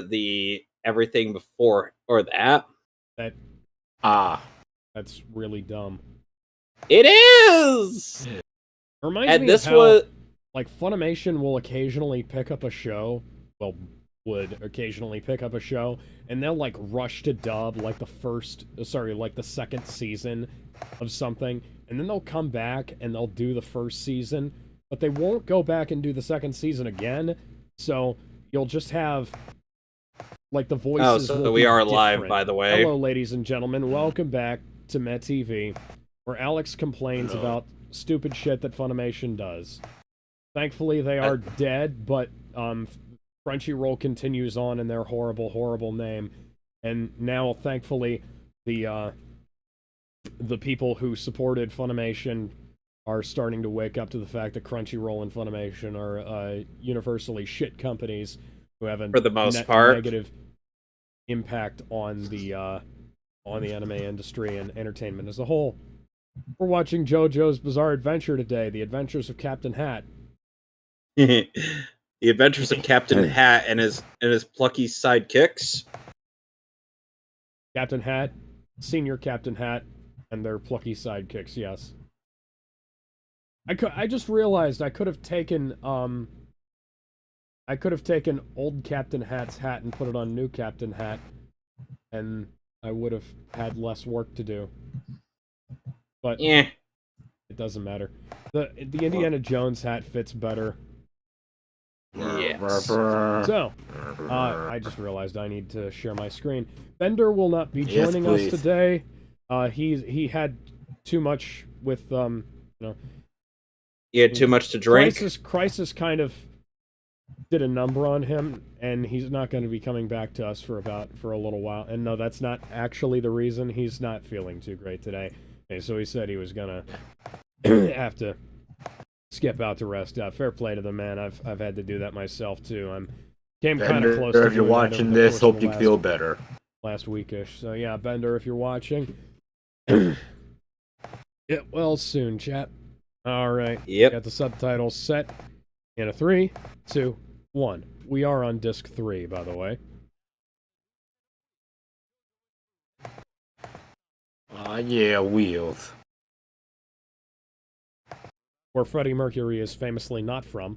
for the everything before or that. That's really dumb. It is. Reminds me of how, like, Funimation will occasionally pick up a show. Well, would occasionally pick up a show, and they'll like rush to dub like the second season of something, and then they'll come back and they'll do the first season, but they won't go back and do the second season again. So you'll just have like the voices. Oh, so we are live, by the way. Hello, ladies and gentlemen. Welcome back to MehTV, where Alex complains about stupid shit that Funimation does. Thankfully, they are dead, but Crunchyroll continues on in their horrible, horrible name, and now, thankfully, the people who supported Funimation are starting to wake up to the fact that Crunchyroll and Funimation are universally shit companies who have a for the most part negative impact on the anime industry and entertainment as a whole. We're watching JoJo's Bizarre Adventure today, The Adventures of Captain Hat. The Adventures of Captain Hat and his plucky sidekicks. Captain Hat, Senior Captain Hat, and their plucky sidekicks, yes. I just realized I could have taken old Captain Hat's hat and put it on new Captain Hat, and I would have had less work to do. But it doesn't matter. The Indiana Jones hat fits better. Yes. So, I just realized I need to share my screen. Bender will not be joining us today. He had too much with He had too much to drink. Crisis kind of did a number on him, and he's not going to be coming back to us for a little while. And no, that's not actually the reason. He's not feeling too great today. Okay, so he said he was gonna have to skip out to rest up. Fair play to the man. I've had to do that myself too. Came kind of close. If you're watching this, hope you feel better. Last weekish. So yeah, Bender, if you're watching, get well soon, chat. All right. Yep. Got the subtitles set in a 3, 2, 1. We are on disc 3, by the way. Yeah, wheels. Where Freddie Mercury is famously not from.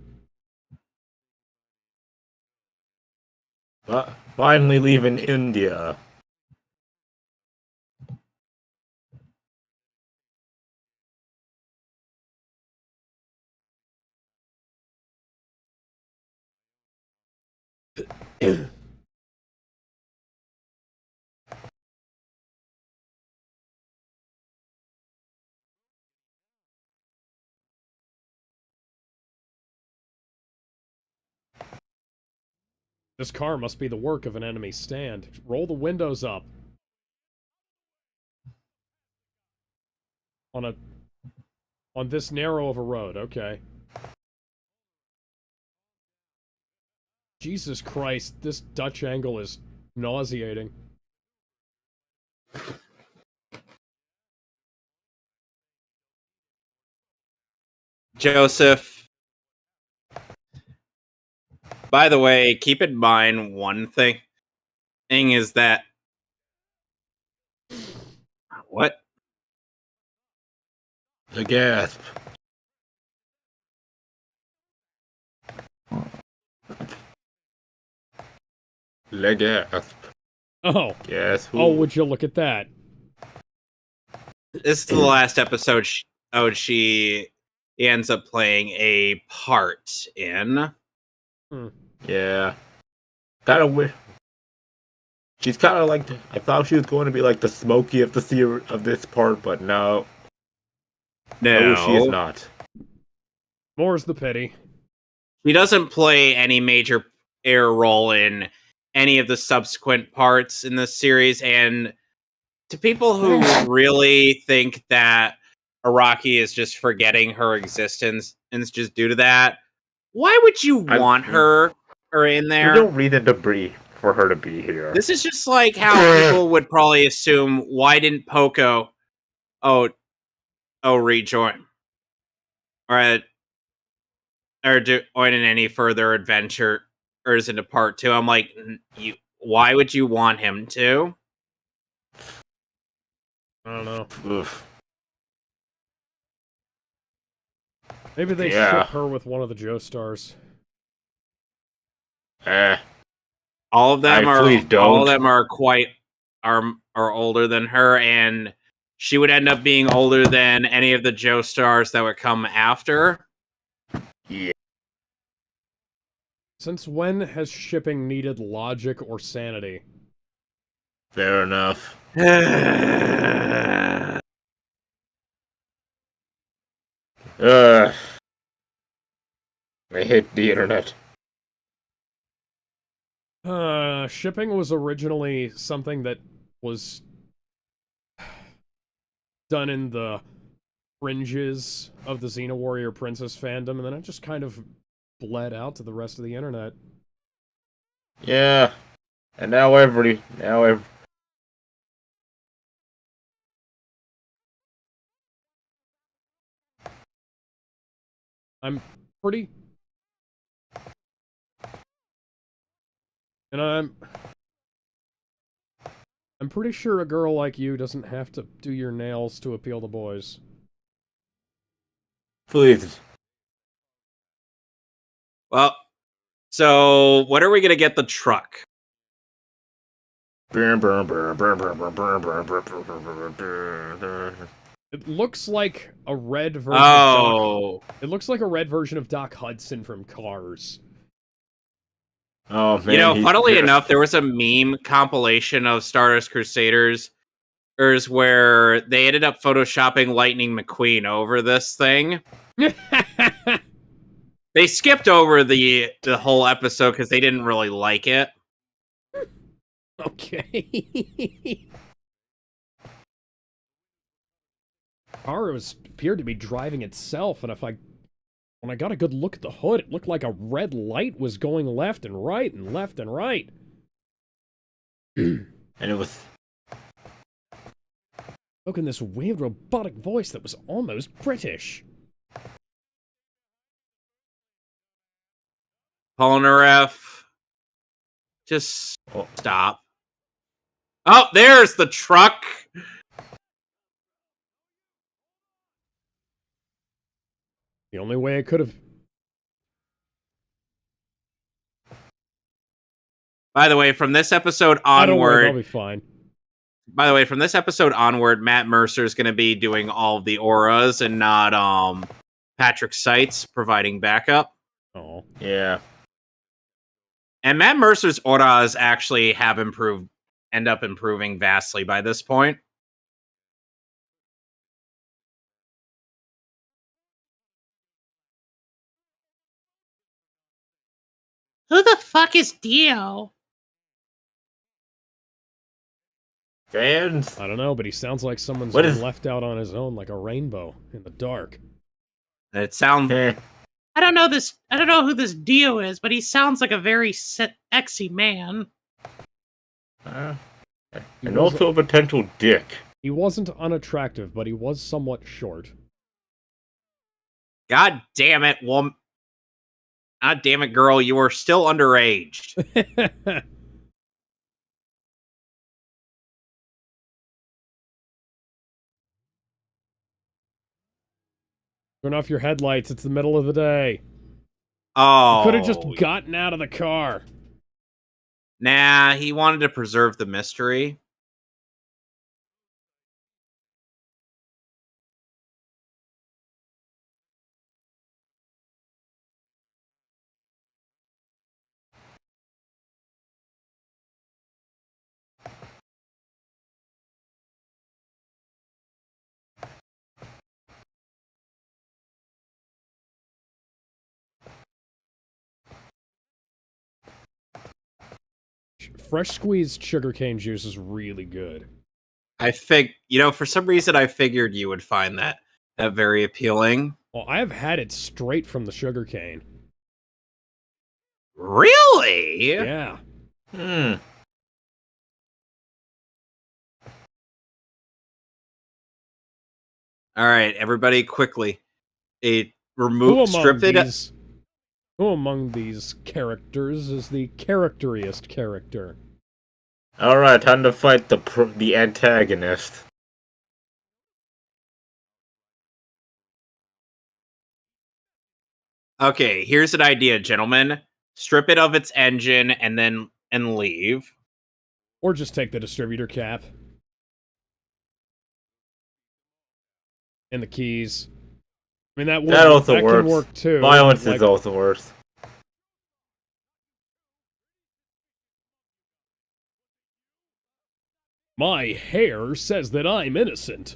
Finally leaving India. This car must be the work of an enemy stand. Roll the windows up. On this narrow of a road, okay. Jesus Christ, this Dutch angle is nauseating. Joseph. By the way, keep in mind one thing is that what? The gasp. The gasp. Oh. Yes. Oh, would you look at that? This is the last episode she ends up playing a part in. Yeah. Kind of weird. She's kind of like, I thought she was going to be like the Smokey of this part, but no. No, she is not. More's the pity. She doesn't play any major role in any of the subsequent parts in this series, and to people who really think that Araki is just forgetting her existence and it's just due to that, why would you want her in there? You don't read the debris for her to be here. This is just like how people would probably assume, why didn't Poco rejoin? Or join in any further adventure into part 2. I'm like, why would you want him to? I don't know. Oof. Maybe they ship her with one of the Joe stars. All of them are older than her, and she would end up being older than any of the Joe stars that would come after. Yeah. Since when has shipping needed logic or sanity? Fair enough. I hate the internet. Shipping was originally something that was done in the fringes of the Xena Warrior Princess fandom, and then it just kind of bled out to the rest of the internet. Yeah. And now I'm pretty... And I'm pretty sure a girl like you doesn't have to do your nails to appeal to boys. Please. Well, so when are we gonna get the truck? It looks like a red version of It looks like a red version of Doc Hudson from Cars. Oh man, funnily enough, there was a meme compilation of Stardust Crusaders where they ended up photoshopping Lightning McQueen over this thing. They skipped over the whole episode because they didn't really like it. Okay. Car appeared to be driving itself, and when I got a good look at the hood, it looked like a red light was going left and right and left and right. And it was... Spoke in this weird robotic voice that was almost British. Polnareff, just stop. Oh, there's the truck. The only way it could have... By the way, from this episode onward... Don't worry, I'll be fine. By the way, from this episode onward, Matt Mercer's going to be doing all of the auras and not Patrick Seitz providing backup. Oh. Yeah. And Matt Mercer's auras actually end up improving vastly by this point. Who the fuck is Dio? Fans? I don't know, but he sounds like someone's been left out on his own like a rainbow in the dark. It sounds... I don't know who this Dio is, but he sounds like a very sexy man. And also a potential dick. He wasn't unattractive, but he was somewhat short. God damn it, woman. God damn it, girl, you are still underage. Turn off your headlights, it's the middle of the day. Oh. You could have just gotten out of the car. Nah, he wanted to preserve the mystery. Fresh squeezed sugarcane juice is really good. I think, for some reason I figured you would find that very appealing. Well, I have had it straight from the sugarcane. Really? Yeah. All right, everybody, quickly. Strip it. Who among these characters is the characteriest character? Alright, time to fight the antagonist. Okay, here's an idea, gentlemen. Strip it of its engine and leave. Or just take the distributor cap. And the keys. I mean, That also works. can work too. Violence is also worse. My hair says that I'm innocent.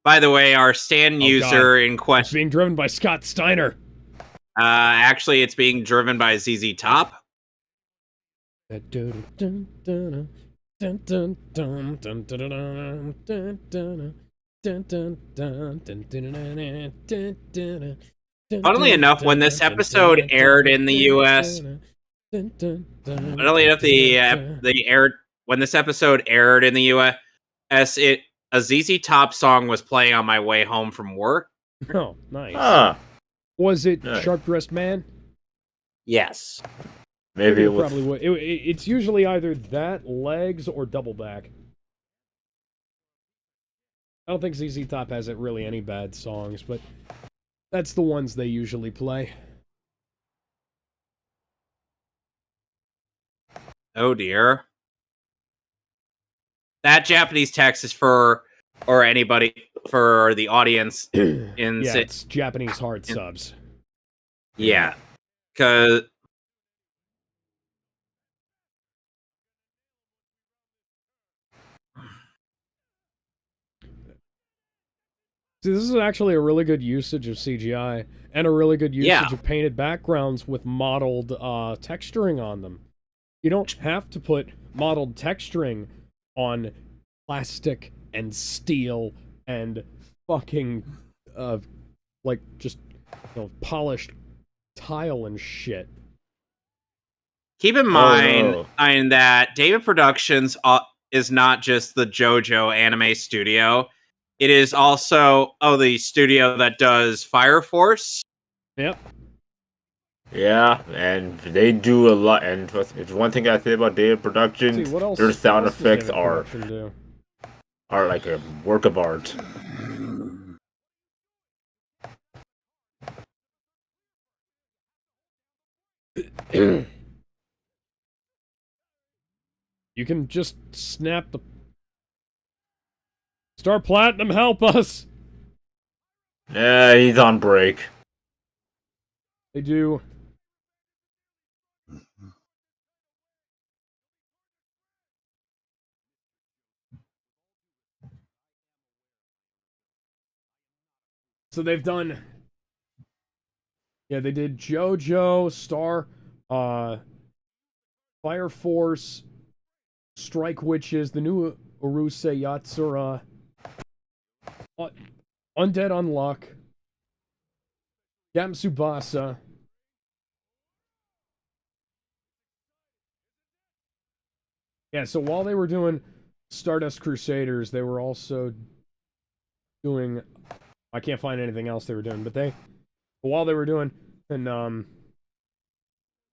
By the way, our stand user in It's question. being driven by Scott Steiner. Actually, it's being driven by ZZ Top. Funnily enough, when this episode aired in the U.S., when this episode aired in the U.S., a ZZ Top song was playing on my way home from work. Oh, nice. Ah, Was it nice. Sharp Dressed Man? Yes. maybe it was. Probably would. It's usually either that, Legs, or Double Back. I don't think ZZ Top has really any bad songs, but that's the ones they usually play. Oh dear. That Japanese text is for the audience in Yeah, it's Japanese hard subs. Yeah. Cause See, this is actually a really good usage of CGI, and a really good usage of painted backgrounds with modeled texturing on them. You don't have to put modeled texturing on plastic and steel and fucking, like, just, polished tile and shit. keep in mind that David Productions is not just the Jojo anime studio. It is also the studio that does Fire Force. Yep. Yeah, and they do a lot. And it's one thing I say about David Productions, See, what else, their sound what else does effects David Production do? are like a work of art. You can just snap the... Star Platinum, help us! Yeah, he's on break. They do... So they've done... Yeah, they did Jojo, Fire Force, Strike Witches, the new Urusei Yatsura, Undead Unluck, Gamsubasa. Yeah, so while they were doing Stardust Crusaders, they were also doing... I can't find anything else they were doing, but while they were doing... And,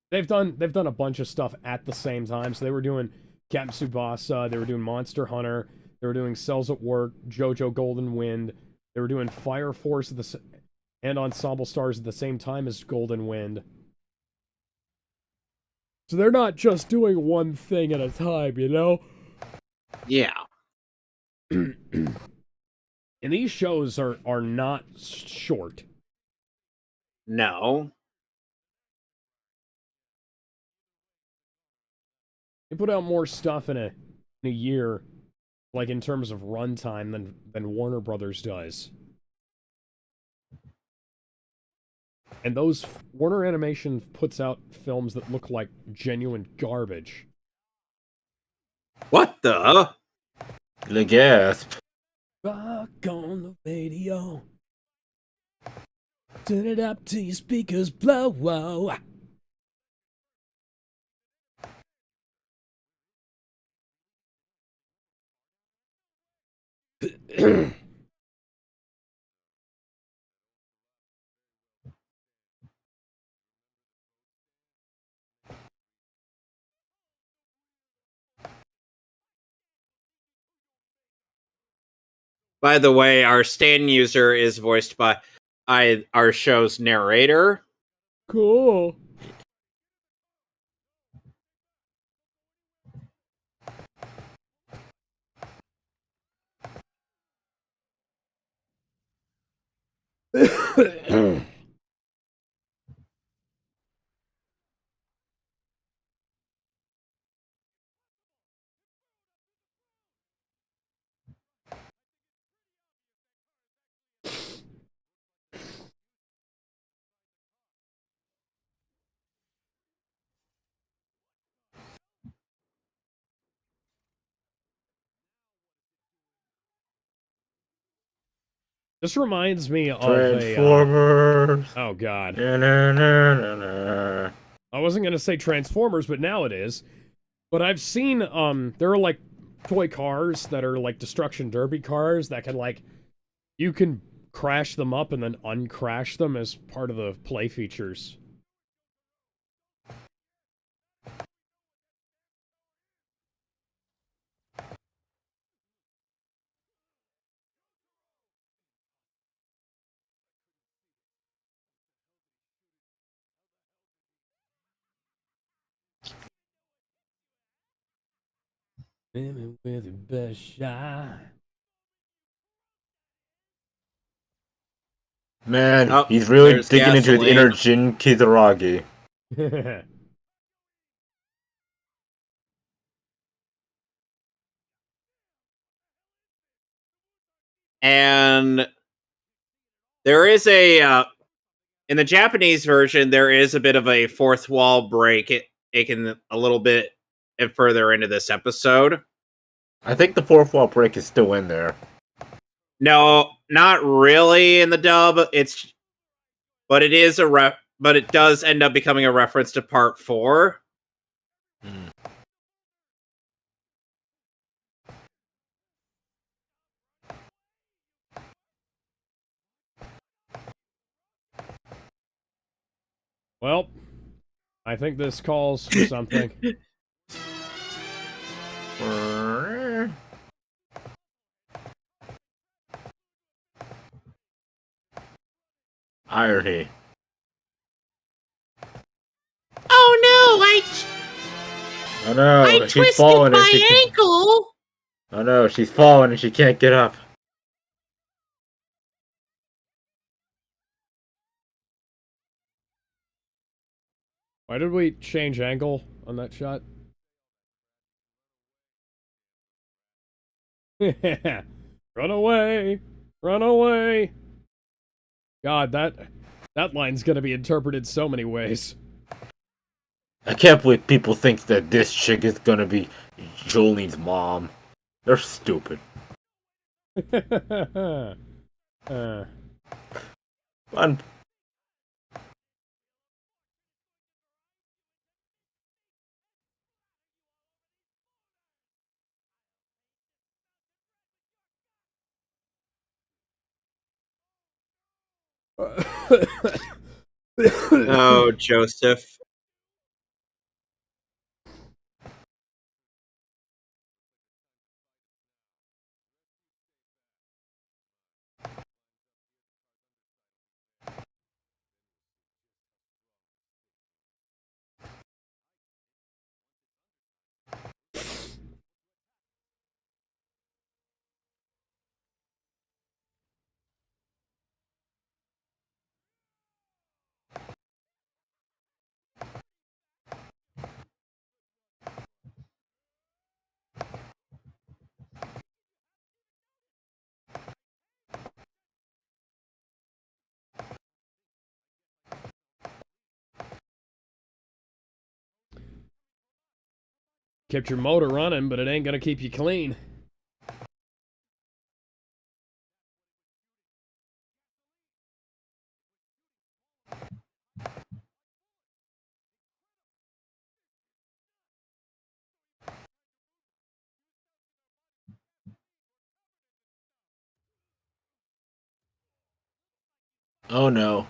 they've done a bunch of stuff at the same time. So they were doing Captain Tsubasa, they were doing Monster Hunter, they were doing Cells at Work, Jojo Golden Wind, they were doing Fire Force and Ensemble Stars at the same time as Golden Wind. So they're not just doing one thing at a time, you know? Yeah. And these shows are not short. No. They put out more stuff in a year, like in terms of runtime, than Warner Brothers does. And those Warner Animation puts out films that look like genuine garbage. What the? The gasp. Rock on the radio. Turn it up till your speakers blow. Whoa. By the way, our Stan user is voiced by our show's narrator. Cool. This reminds me of Transformers. Oh, God. Na, na, na, na, na. I wasn't going to say Transformers, but now it is. But I've seen, there are, like, toy cars that are, like, Destruction Derby cars that can, like, you can crash them up and then uncrash them as part of the play features. With the best shot. Man, Oh, he's really there's digging into his inner gasoline. Jin Kizaragi. And there is a in the Japanese version, there is a bit of a fourth wall break. It can a little bit further into this episode. I think the fourth wall break is still in there. No, not really in the dub. But it is but it does end up becoming a reference to part 4. Well, I think this calls for something. Irony. Oh Oh no, I she's twisted falling and my she can... ankle. Oh no, she's falling and she can't get up. Why did we change angle on that shot? Run away! Run away! God, that line's gonna be interpreted so many ways. I can't believe people think that this chick is gonna be Jolene's mom. They're stupid. Fun. Oh, Joseph. Kept your motor running, but it ain't gonna keep you clean. Oh no.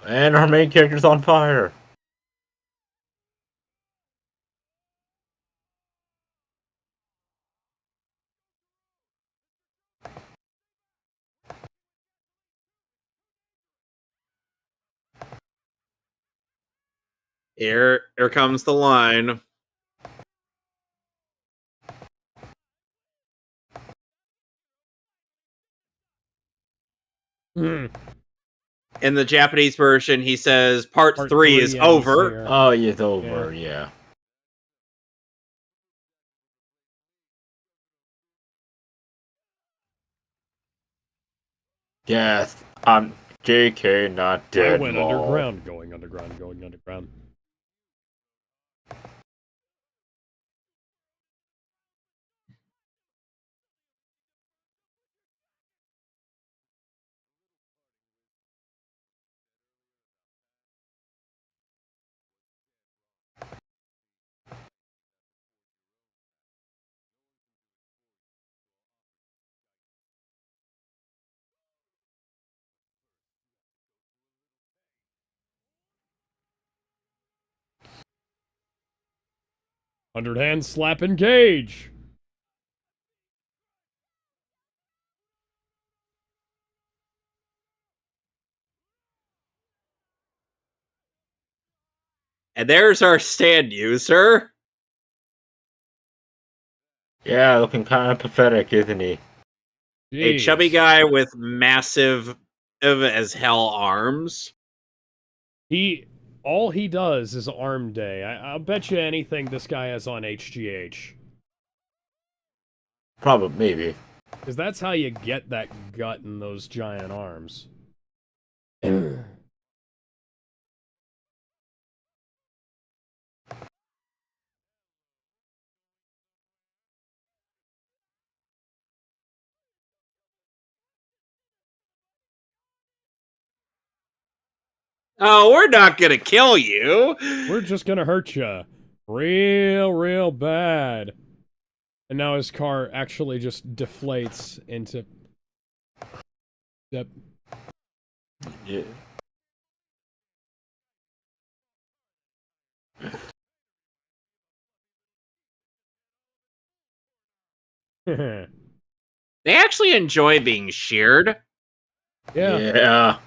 And our main character's on fire. Here comes the line. Hmm. In the Japanese version, he says part 3 is ends over. here. Oh, yeah, it's over, yeah. Yes, I'm JK, not dead. I went lol. underground, going underground, going underground. Underhand slap engage. And there's our stand user. Yeah, looking kind of pathetic, isn't he? A chubby Jeez. guy with massive as hell arms. All he does is arm day. I'll bet you anything this guy has on HGH. Probably, maybe. Because that's how you get that gut and those giant arms. Oh, we're not gonna kill you. We're just gonna hurt you. Real bad. And now his car actually just deflates into... Yep. Yeah. Yeah. They actually enjoy being sheared. Yeah.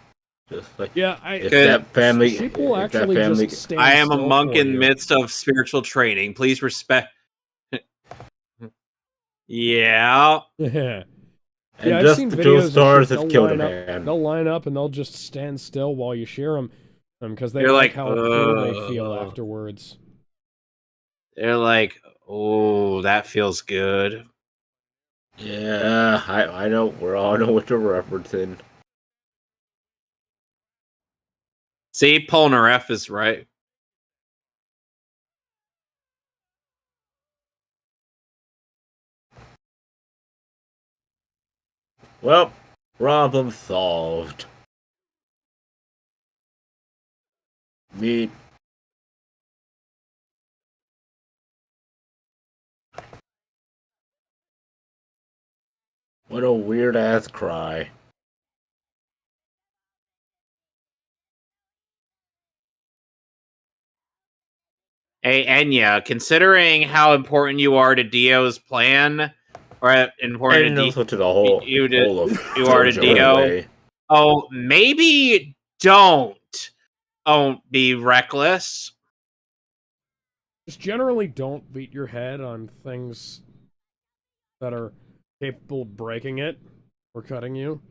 Just like if Good. that family, Sheep will if that actually family, just stand I am a still monk for in the you. midst of spiritual training. Please respect. Yeah. Yeah. and I've just seen the videos Joe Stars of has shit. killed a man. They'll line up and they'll just stand still while you shear them, because they You're like like, how cool they feel afterwards. They're like, oh, that feels good. Yeah, I know. We all know what you're referencing. See, Polnareff is right. Well, problem solved. Me. What a weird ass cry. Hey, Enya, considering how important you are to Dio's plan, or important And to also to the whole you of are to Jojo Dio. anyway. Oh, maybe don't be reckless. Just generally don't beat your head on things that are capable of breaking it or cutting you.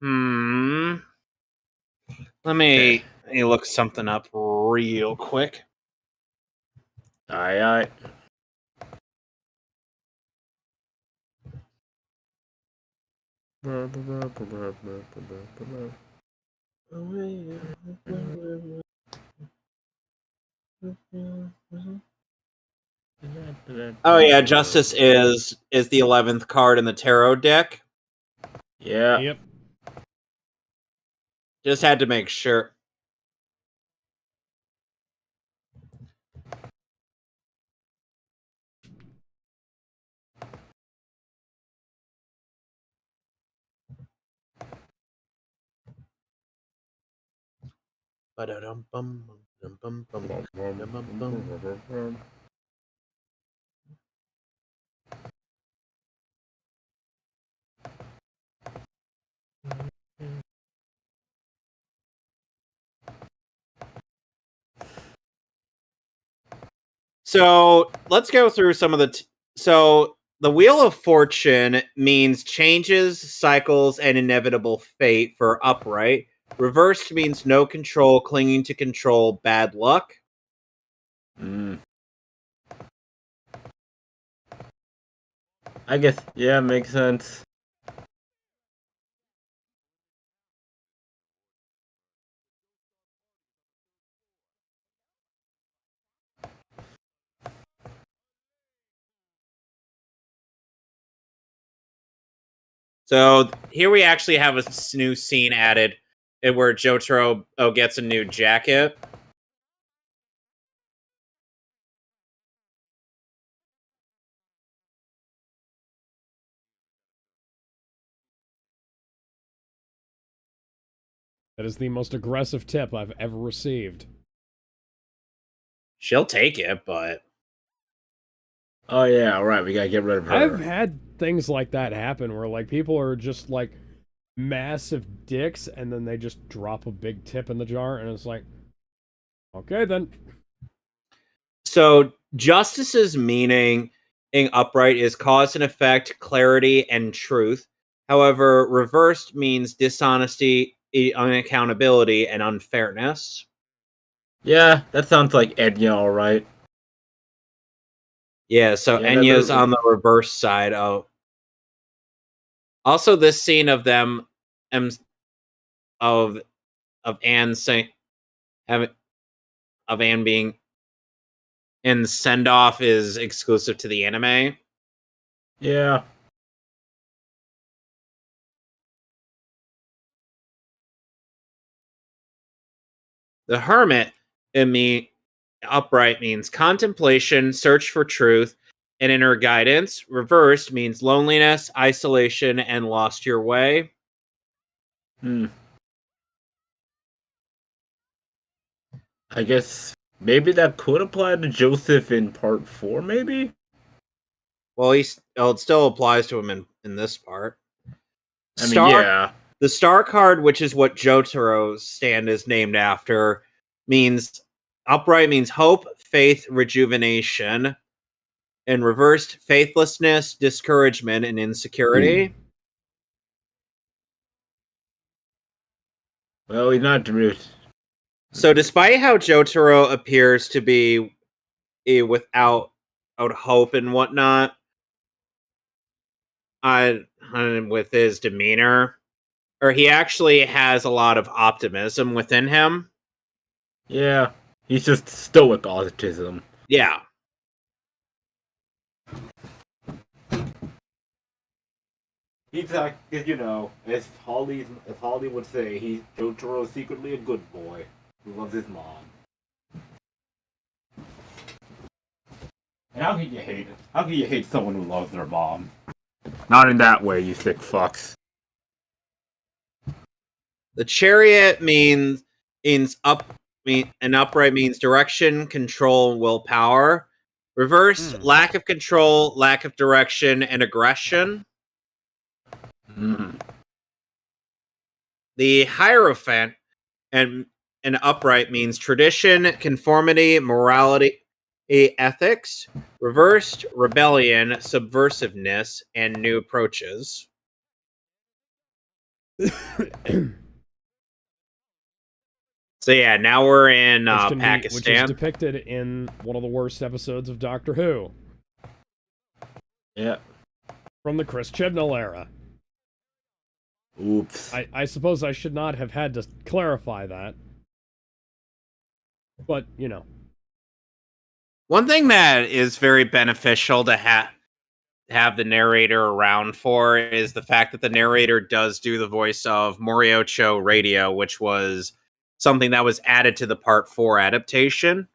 Mm. Let me look something up real quick. Aye. Oh yeah, Justice is the 11th card in the tarot deck. Yeah. Yep. Just had to make sure. So let's go through some of the. So the Wheel of Fortune means changes, cycles, and inevitable fate for upright. Reversed means no control, clinging to control, bad luck. I guess, yeah, makes sense. So here we actually have a new scene added where Jotaro gets a new jacket. That is the most aggressive tip I've ever received. She'll take it, but... Oh yeah, right, we gotta get rid of her. I've had things like that happen where, like, people are just, like, massive dicks, and then they just drop a big tip in the jar, and it's like, okay, then. So, justice's meaning in upright is cause and effect, clarity, and truth. However, reversed means dishonesty, unaccountability, and unfairness. Yeah, that sounds like Enya, alright. Yeah, so Yeah, Enya's on the reverse side of... Also, this scene of them... of Anne saying... of Anne being in send-off is exclusive to the anime. Yeah. The hermit upright means contemplation, search for truth, and inner guidance. Reversed means loneliness, isolation, and lost your way. I guess maybe that could apply to Joseph in part 4, maybe? Well, it still applies to him in this part. I mean, yeah. The star card, which is what Jotaro's stand is named after, means upright means hope, faith, rejuvenation. And reversed, faithlessness, discouragement, and insecurity. Well, he's not Druid. So, despite how Jotaro appears to be without hope and whatnot, with his demeanor, or he actually has a lot of optimism within him. Yeah, he's just stoic autism. Yeah. He's like, you know, as Holly would say, Jotaro's secretly a good boy who loves his mom. And how can you hate it? How can you hate someone who loves their mom? Not in that way, you sick fucks. The chariot means upright means direction, control, willpower. Reversed, lack of control, lack of direction, and aggression. The Hierophant and upright means tradition, conformity, morality, ethics. Reversed, rebellion, subversiveness, and new approaches. So yeah, now we're in Pakistan. Which is depicted in one of the worst episodes of Doctor Who. Yeah. From the Chris Chibnall era. Oops. I suppose I should not have had to clarify that. But, you know. One thing that is very beneficial to have the narrator around for is the fact that the narrator does do the voice of Moriocho Radio, which was something that was added to the Part 4 adaptation.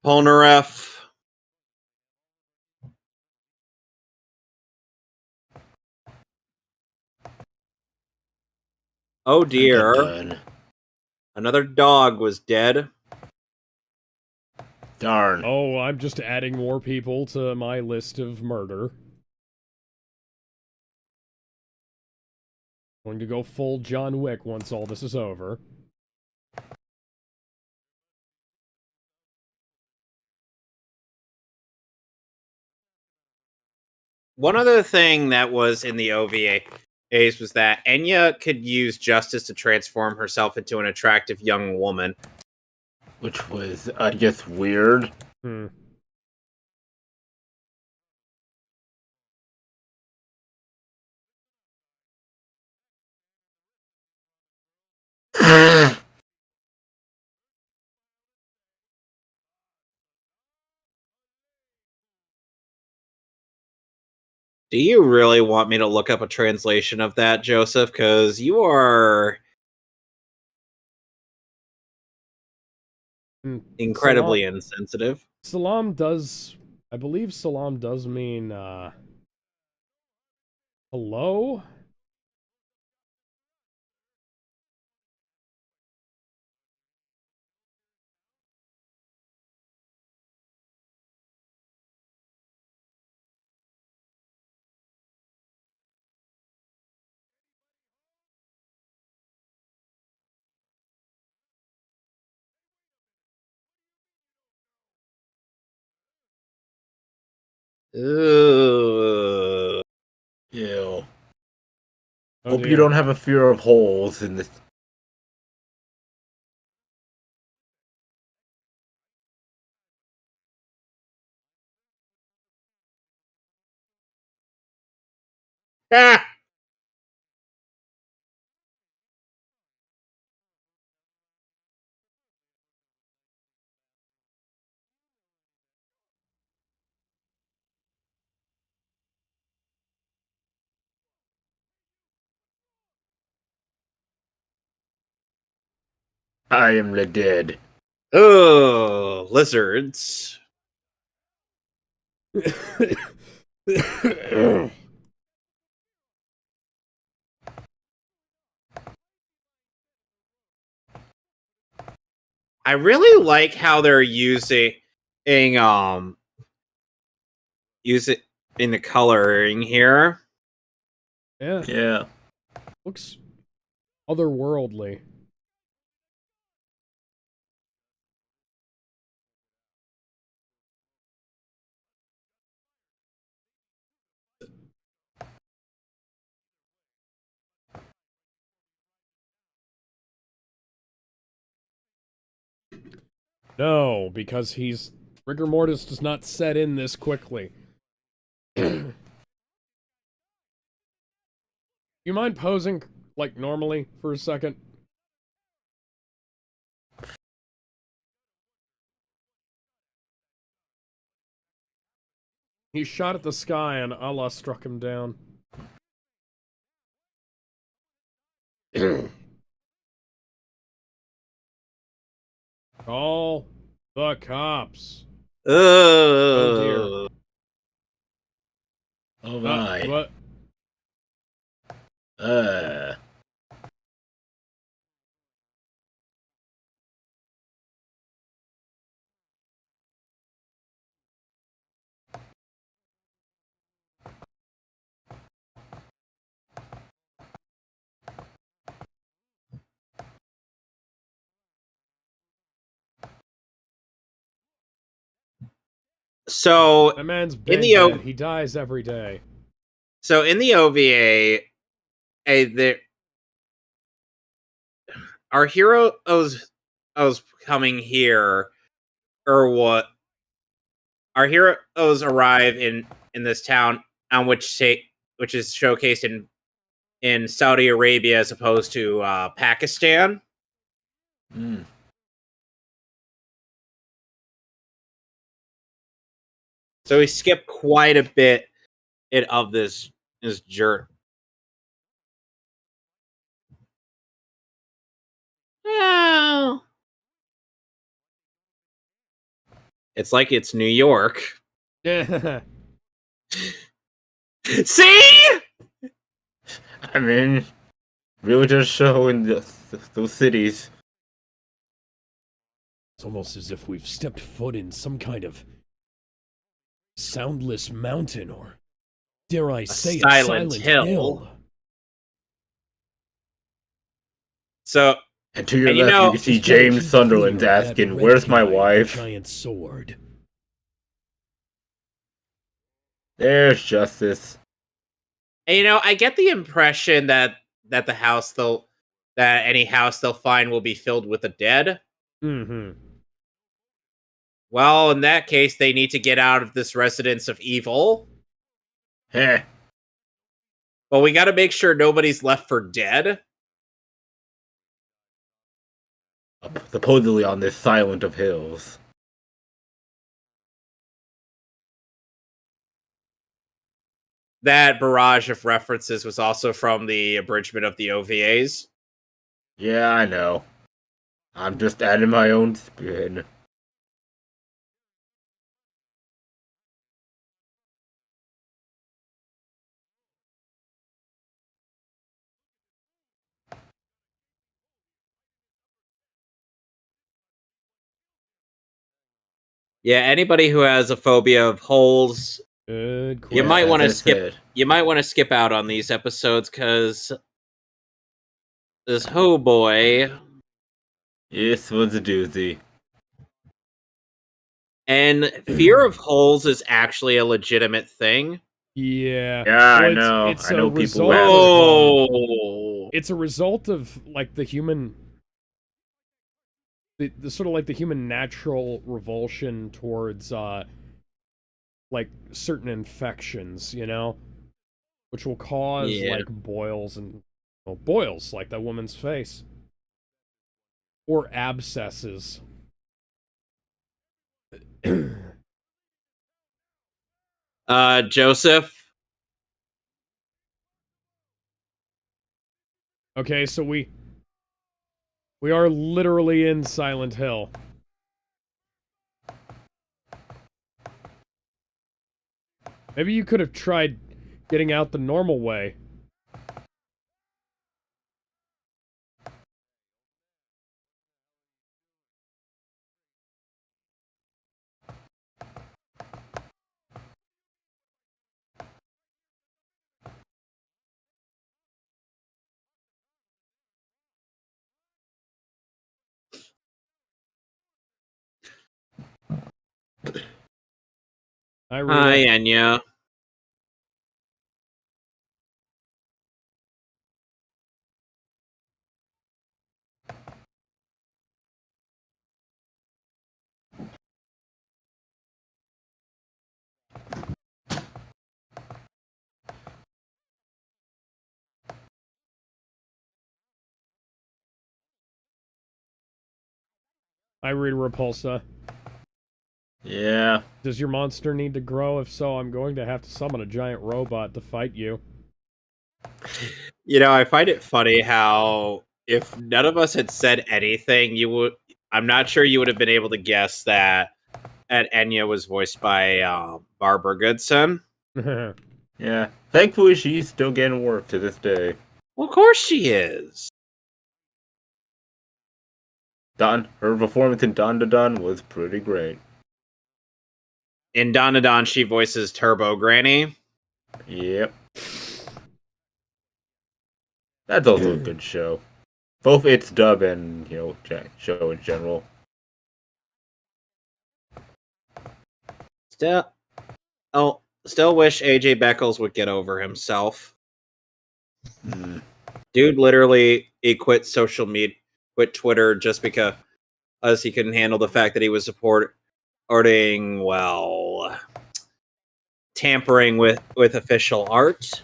Polnareff. Oh dear. Dun, dun. Another dog was dead. Darn. Oh, I'm just adding more people to my list of murder. Going to go full John Wick once all this is over. One other thing that was in the OVAs was that Enya could use justice to transform herself into an attractive young woman. Which was, just weird. Hmm. Do you really want me to look up a translation of that, Joseph? Because you are incredibly insensitive. Salam does... I believe salam does mean, hello? Ugh. Ew. Oh, Hope dear. you don't have a fear of holes in this. Ah! I am the dead. Oh, lizards. I really like how they're using use it in the coloring here. Yeah, Yeah. looks otherworldly. No, because he's... rigor mortis does not set in this quickly. You mind posing, like, normally for a second? He shot at the sky and Allah struck him down. Call the cops. Oh dear. Oh my. What? So That man's in been the dead. He dies every day. so in the OVA, our hero was coming here, or what? Our heroes arrive in this town on which is showcased in Saudi Arabia as opposed to Pakistan. Mm. So we skip quite a bit of this journey. Oh. It's like it's New York. Yeah. See? I mean, really just show in those cities. It's almost as if we've stepped foot in some kind of soundless mountain, or dare I say, a silent hill. So, And to your And you left, know- you can see Just gotta James keep Sunderland clear of that asking, red "Where's my guy with the wife?" giant sword. There's Justice. And, I get the impression that the house that any house they'll find will be filled with the dead. Mm-hmm. Well, in that case, they need to get out of this residence of evil. Heh. But we got to make sure nobody's left for dead. Supposedly on this silent of hills. That barrage of references was also from the abridgment of the OVAs. Yeah, I know. I'm just adding my own spin. Yeah, anybody who has a phobia of holes, Good question. you might want to as I skip. said. You might want to skip out on these episodes because this ho boy This was a doozy. and fear of holes is actually a legitimate thing. Yeah. Yeah, I Well, know. It's I a know people result have of, Oh, it's a result of like the human, the sort of like the human natural revulsion towards like certain infections, which will cause Yeah. like boils and boils like that woman's face, or abscesses. Joseph. Okay, so we are literally in Silent Hill. Maybe you could have tried getting out the normal way. Hi, Rita. Hi, Enya. Hi, Rita Repulsa. Yeah. Does your monster need to grow? If so, I'm going to have to summon a giant robot to fight you. I find it funny how if none of us had said anything, I'm not sure you would have been able to guess that Enya was voiced by Barbara Goodson. Yeah. Thankfully, she's still getting work to this day. Well, of course she is. Her performance in Don to Don was pretty great. In Don, she voices Turbo Granny. Yep. That's also a good show. Both its dub and, show in general. Still wish AJ Beckles would get over himself. Mm. Dude literally he quit social media, quit Twitter just because he couldn't handle the fact that he was supporting, tampering with official art.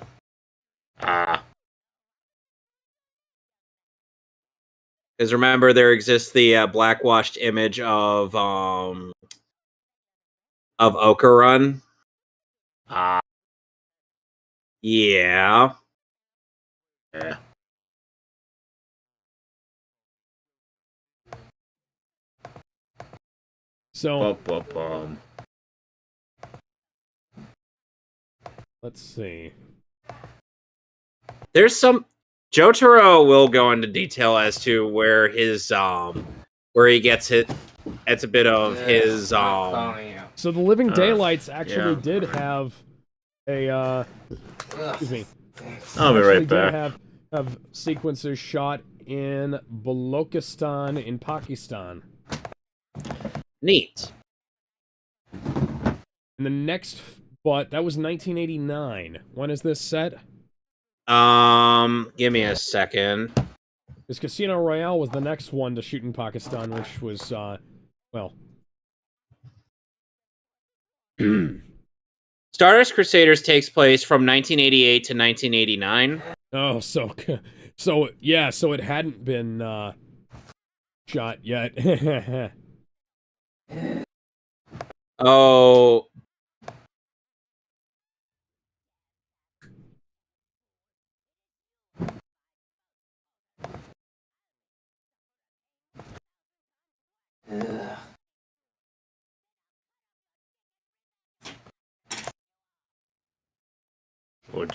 Ah. Because remember, there exists the blackwashed image of Okarun. Ah. Yeah. Yeah. So let's see. There's some Jotaro will go into detail as to where his where he gets it. It's a bit of his So the Living Daylights actually did have a excuse me. I'll be right back. Have sequences shot in Balochistan in Pakistan. Neat. And the next, but that was 1989. When is this set? Give me a second. Because Casino Royale was the next one to shoot in Pakistan, which was, well... Stardust Crusaders takes place from 1988 to 1989. Oh, so it hadn't been, shot yet. Oh...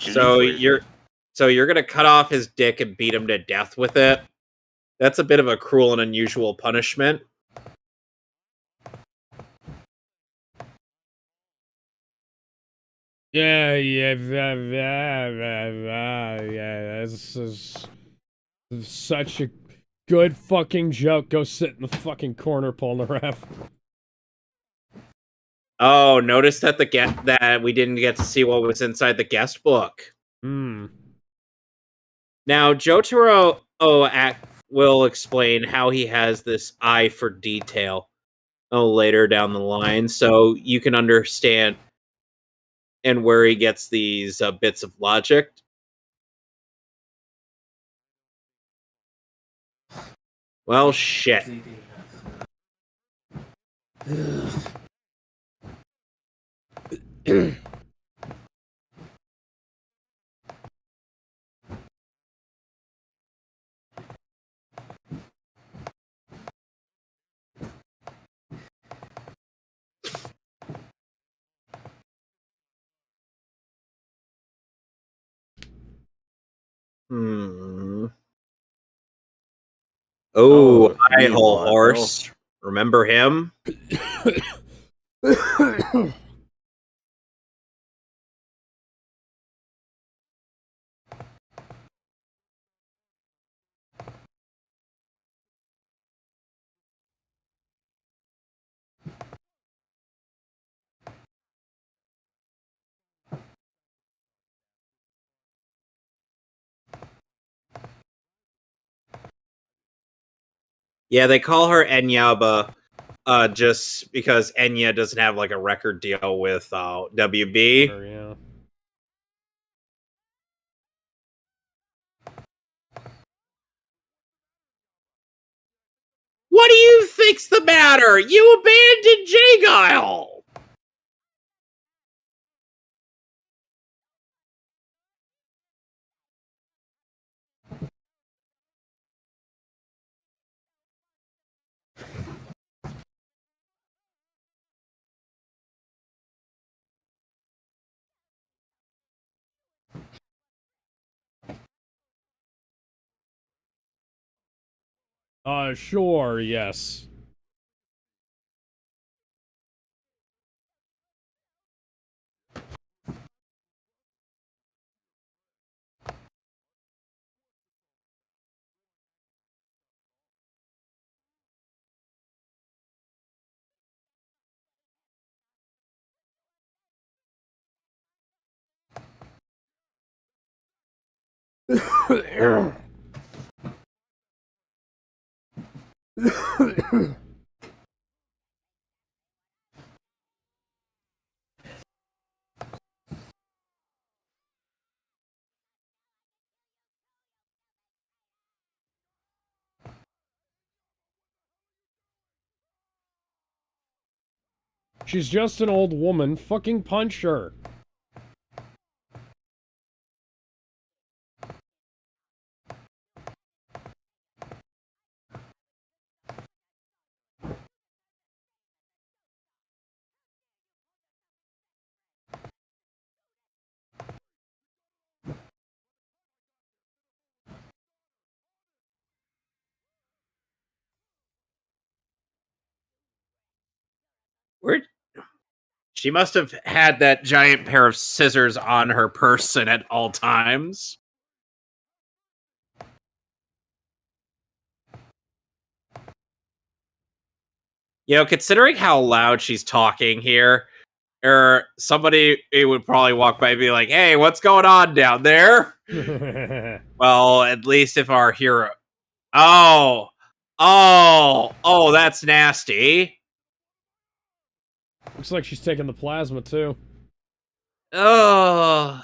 So you're gonna cut off his dick and beat him to death with it? That's a bit of a cruel and unusual punishment. Yeah, this is such a good fucking joke. Go sit in the fucking corner, Polnareff. Oh, notice that that we didn't get to see what was inside the guest book. Hmm. Now, Jotaro will explain how he has this eye for detail later down the line, so you can understand and where he gets these bits of logic. Well, shit. Oh, High-Hole Horse. Remember him? Yeah, they call her Enyaba just because Enya doesn't have like a record deal with WB. Sure, yeah. What do you think's the matter? You abandoned J-Guile! Sure, yes. She's just an old woman. Fucking punch her. She must have had that giant pair of scissors on her person at all times. You know, considering how loud she's talking here, or somebody would probably walk by and be like, "Hey, what's going on down there?" Well, at least if our hero... Oh, that's nasty. Looks like she's taking the plasma, too. Oh.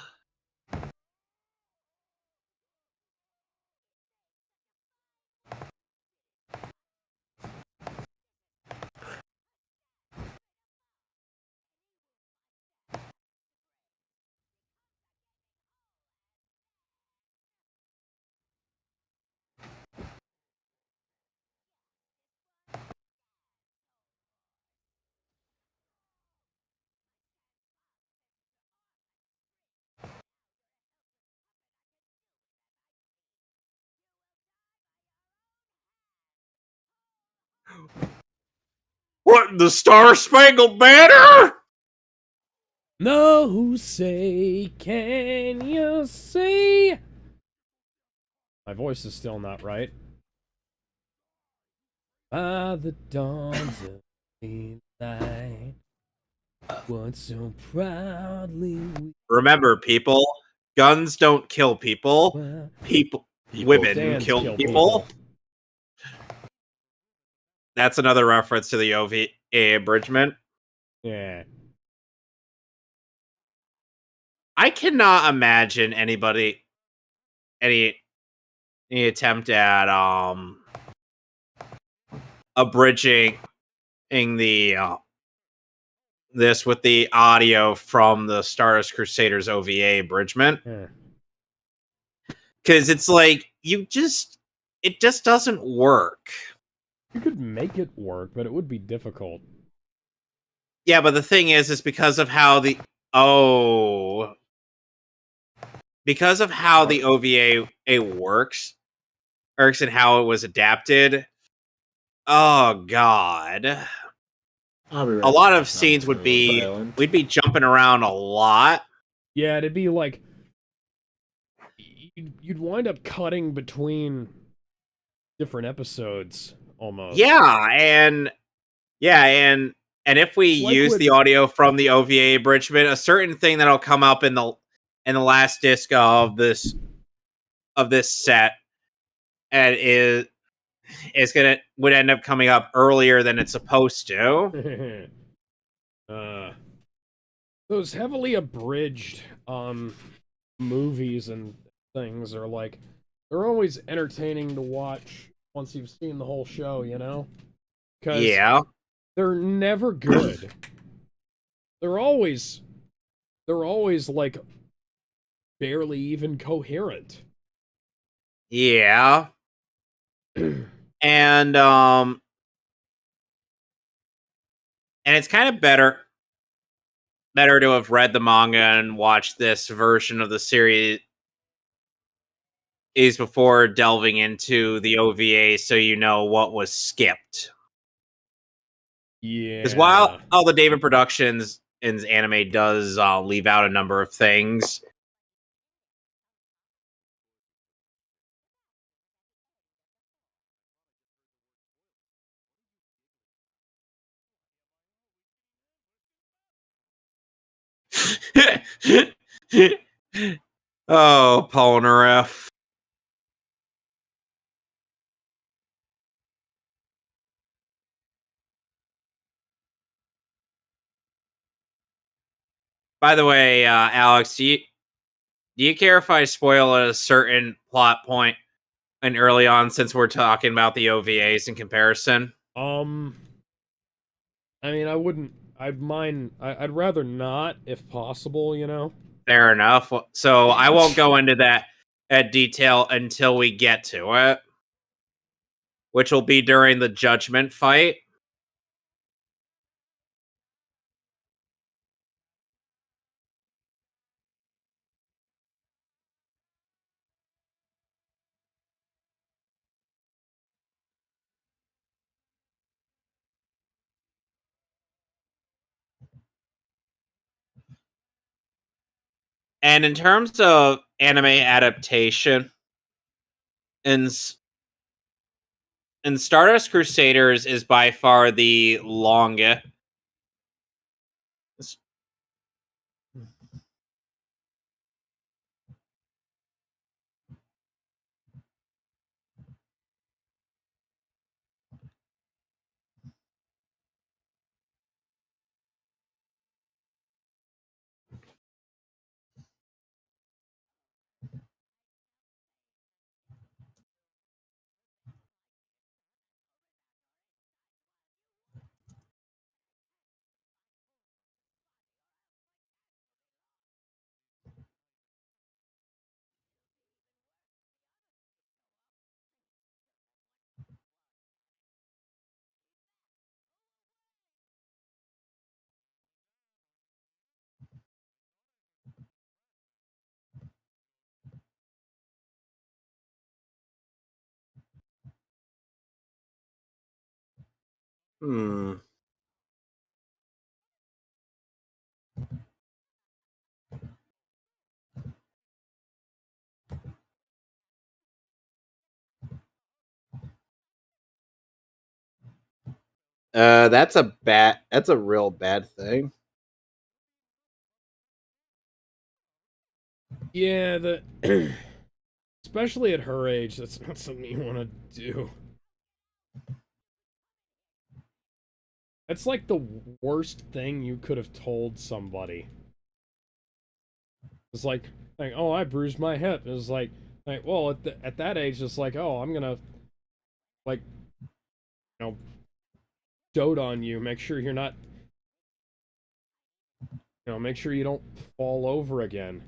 What, the Star-Spangled Banner? No, say, can you see? My voice is still not right. By the dawn's early light, once so proudly we... Remember, people, guns don't kill people. Women Stands kill people. That's another reference to the OVA abridgment. Yeah. I cannot imagine any attempt at abridging the this with the audio from the Stardust Crusaders OVA abridgment. Because it's like, it just doesn't work. You could make it work, but it would be difficult. Yeah, but the thing is because of how the OVA works and how it was adapted. Oh God. A lot of scenes we'd be jumping around a lot. Yeah, it'd be like you'd wind up cutting between different episodes almost. Yeah, and if we use the audio from the OVA abridgment, a certain thing that'll come up in the last disc of this set, and would end up coming up earlier than it's supposed to. Those heavily abridged movies and things are like, they're always entertaining to watch once you've seen the whole show, you know? Yeah. They're never good. They're always like barely even coherent. Yeah. And it's kind of better to have read the manga and watched this version of the series before delving into the OVA, so you know what was skipped. Yeah. Because while all the David Productions in anime does leave out a number of things, oh, Polnareff. By the way, Alex, do you care if I spoil a certain plot point and early on, since we're talking about the OVAs in comparison? I mean, I wouldn't. I'd rather not, if possible, you know? Fair enough. So I won't go into that at detail until we get to it, which will be during the judgment fight. And in terms of anime adaptation, in Stardust Crusaders is by far the longest. Hmm. That's a real bad thing. Yeah, especially at her age, that's not something you want to do. That's like the worst thing you could have told somebody. It's like, oh, I bruised my hip. It's like, well, at that age, it's like, oh, I'm gonna, like, dote on you. Make sure you're not, make sure you don't fall over again.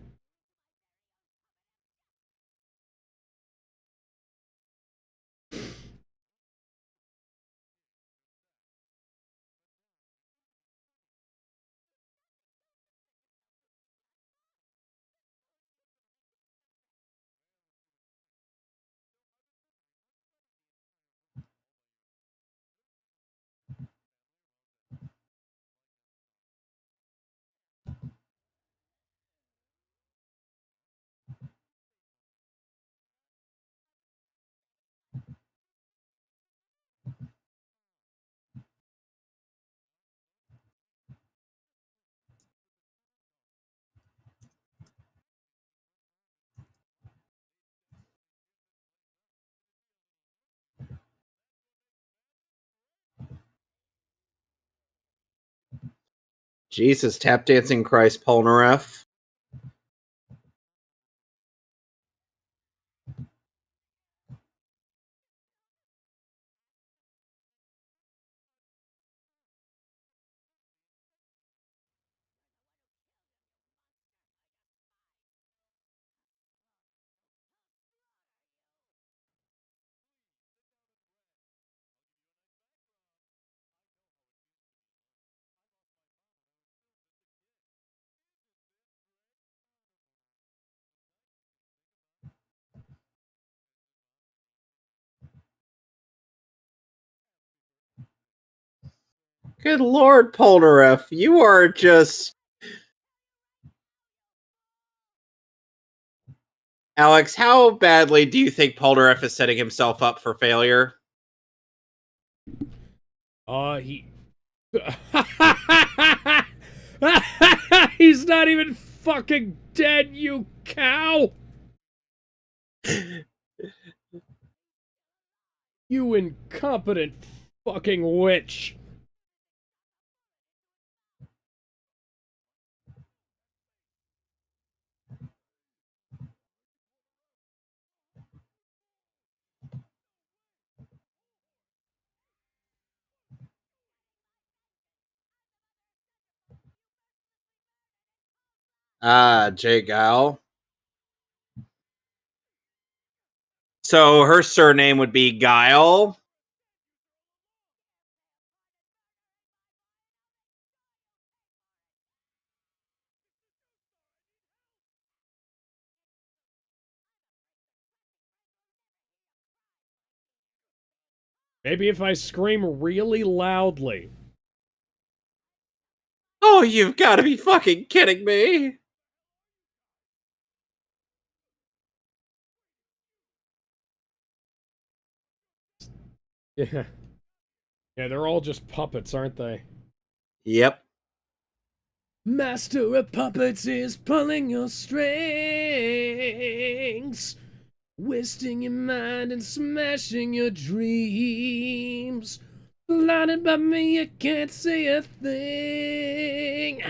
Jesus, tap dancing Christ Polnareff. Good Lord, Polnareff, you are just... Alex, how badly do you think Polnareff is setting himself up for failure? He... He's not even fucking dead, you cow! You incompetent fucking witch! Jay Gal. So her surname would be Guile. Maybe if I scream really loudly. Oh, you've got to be fucking kidding me. Yeah. Yeah, they're all just puppets, aren't they? Yep. Master of puppets is pulling your strings, wasting your mind and smashing your dreams. Blinded by me, you can't say a thing.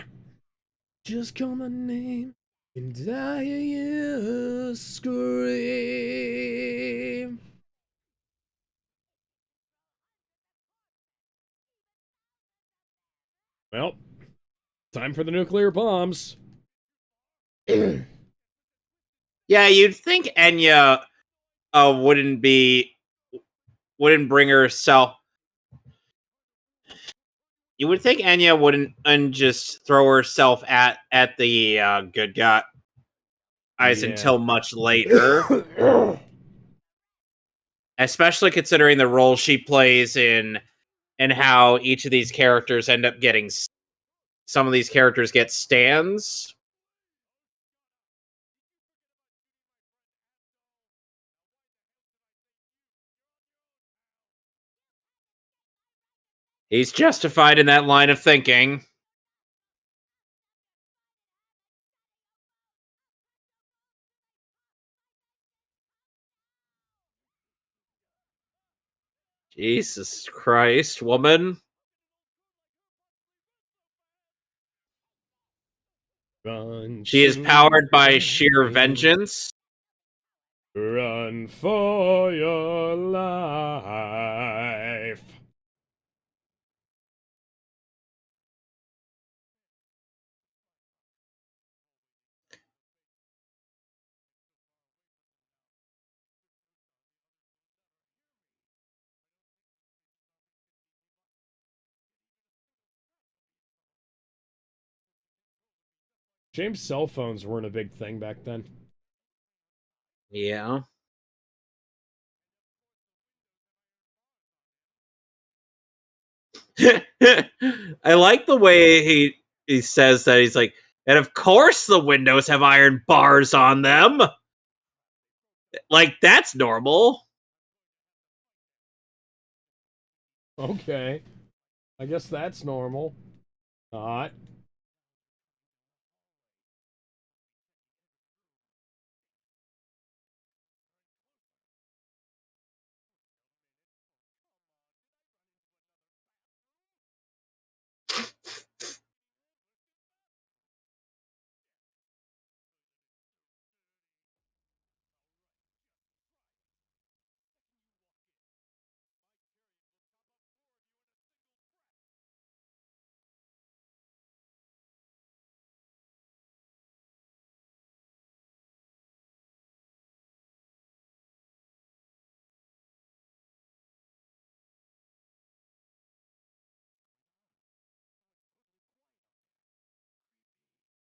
Just call my name and I hear you scream. Well, time for the nuclear bombs. Yeah, you'd think Enya wouldn't bring herself. You would think Enya wouldn't just throw herself at the good guys until much later, especially considering the role she plays in and how each of these characters end up getting. Some of these characters get stands. He's justified in that line of thinking. Jesus Christ, woman. Run She is to powered by the sheer light. vengeance. Run for your life. James' cell phones weren't a big thing back then. Yeah. I like the way he says that. He's like, and of course the windows have iron bars on them. Like, that's normal. Okay. I guess that's normal. Not.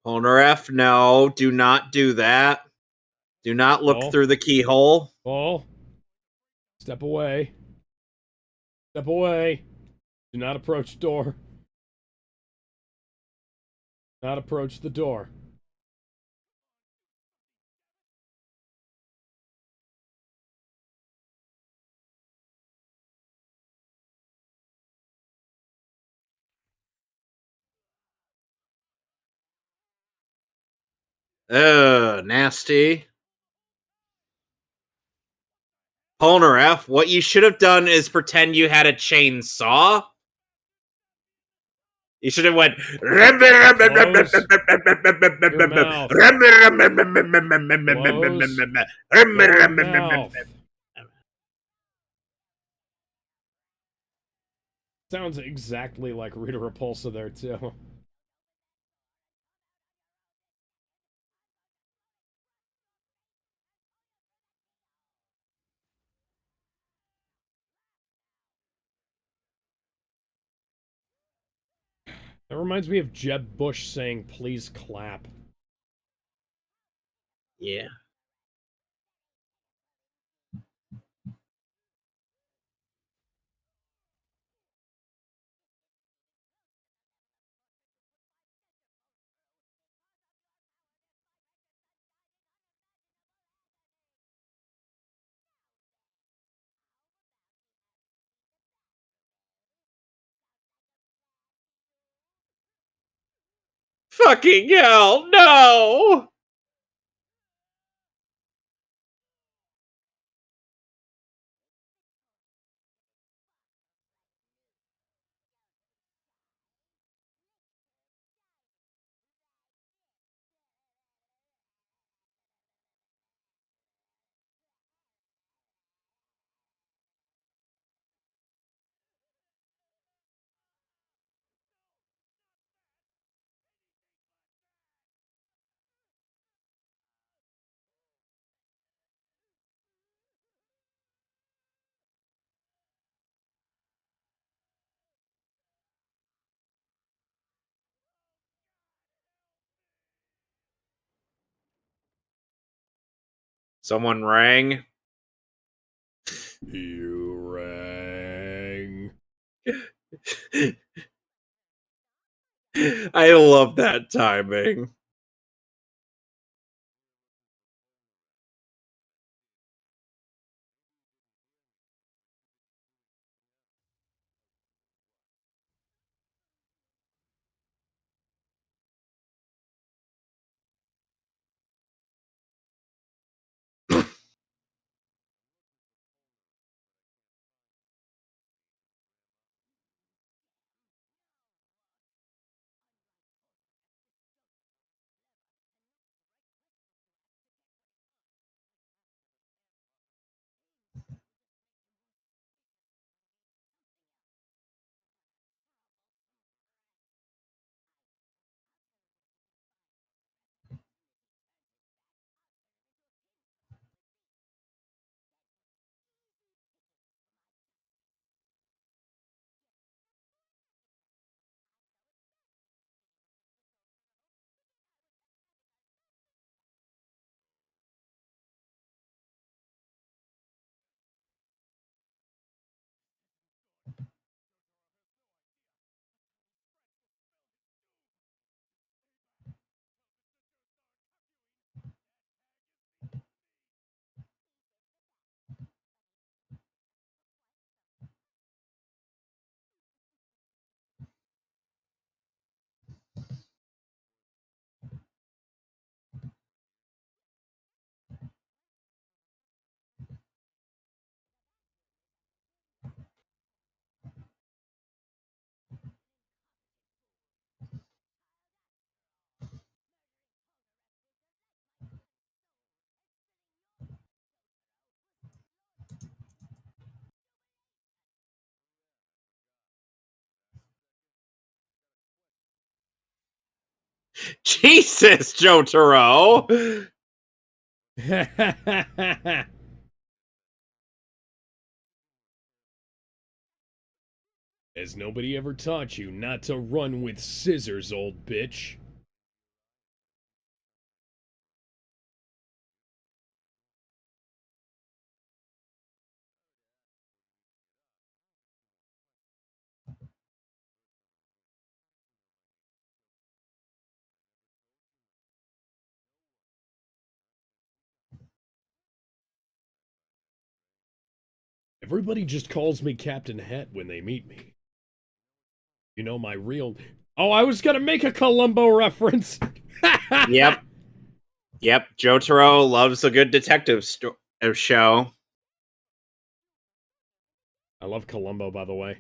Owner F, no, do not do that. Do not look through the keyhole. Paul. Step away. Step away. Do not approach door. Not approach the door. Ugh, nasty. Owner F, what you should have done is pretend you had a chainsaw. You should have went. Sounds exactly like Rita Repulsa there, too. That reminds me of Jeb Bush saying, "Please clap." Yeah. Fucking hell, no! Someone rang. You rang. I love that timing. Jesus, Jotaro! Has nobody ever taught you not to run with scissors, old bitch? Everybody just calls me Captain Het when they meet me. You know my real... Oh, I was gonna make a Columbo reference! Yep. Yep, Jotaro loves a good detective show. I love Columbo, by the way.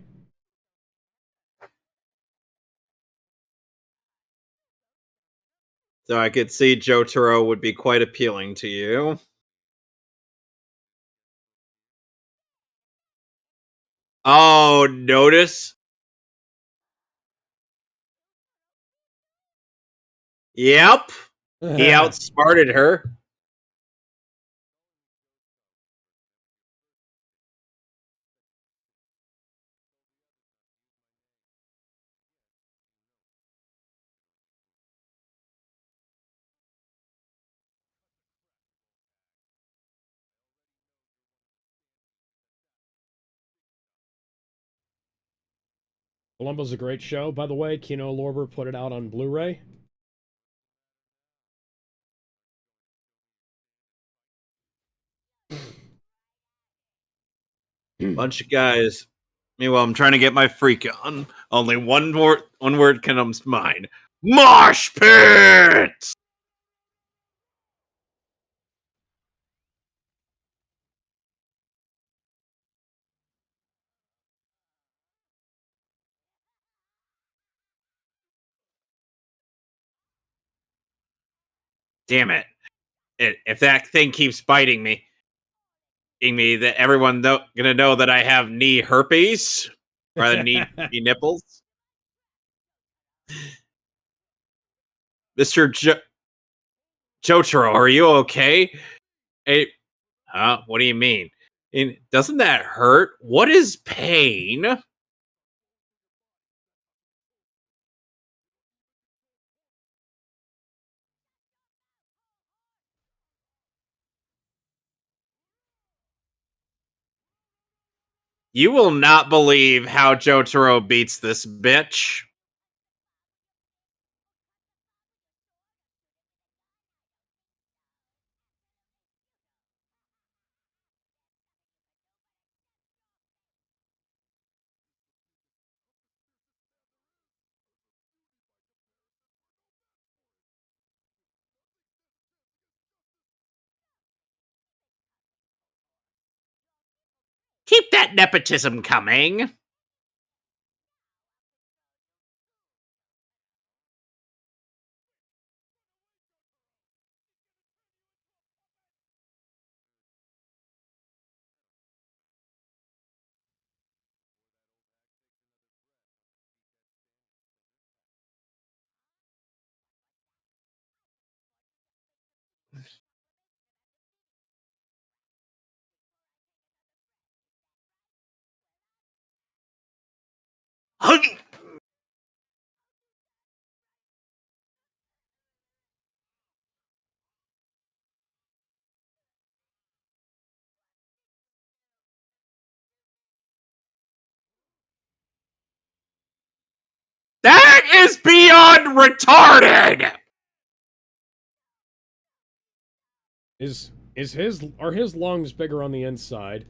So I could see Jotaro would be quite appealing to you. Oh, notice? Yep. He outsmarted her. Columbo's a great show, by the way. Kino Lorber put it out on Blu-ray. Bunch of guys. Meanwhile, I'm trying to get my freak on. Only one word comes to mind. Mosh pit! Damn it. If that thing keeps biting me, that everyone gonna know that I have knee herpes or knee nipples. Mr. Jotaro, are you okay? Hey, huh? What do you mean? Doesn't that hurt? What is pain? You will not believe how Jotaro beats this bitch. Keep that nepotism coming. That is beyond retarded. Are his lungs bigger on the inside?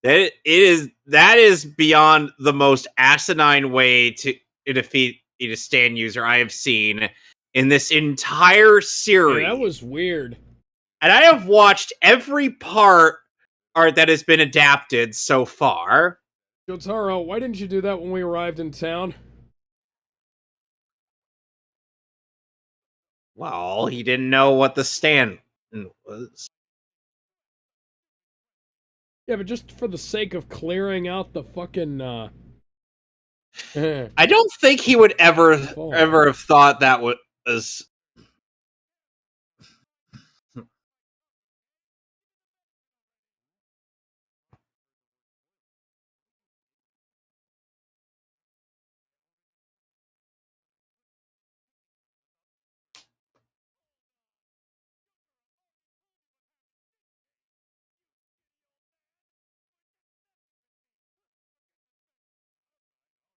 That is beyond the most asinine way to defeat a stand user I have seen in this entire series. Yeah, that was weird. And I have watched every part that has been adapted so far. Jotaro, why didn't you do that when we arrived in town? Well, he didn't know what the stand was. Yeah, but just for the sake of clearing out the fucking, I don't think he would ever have thought that was...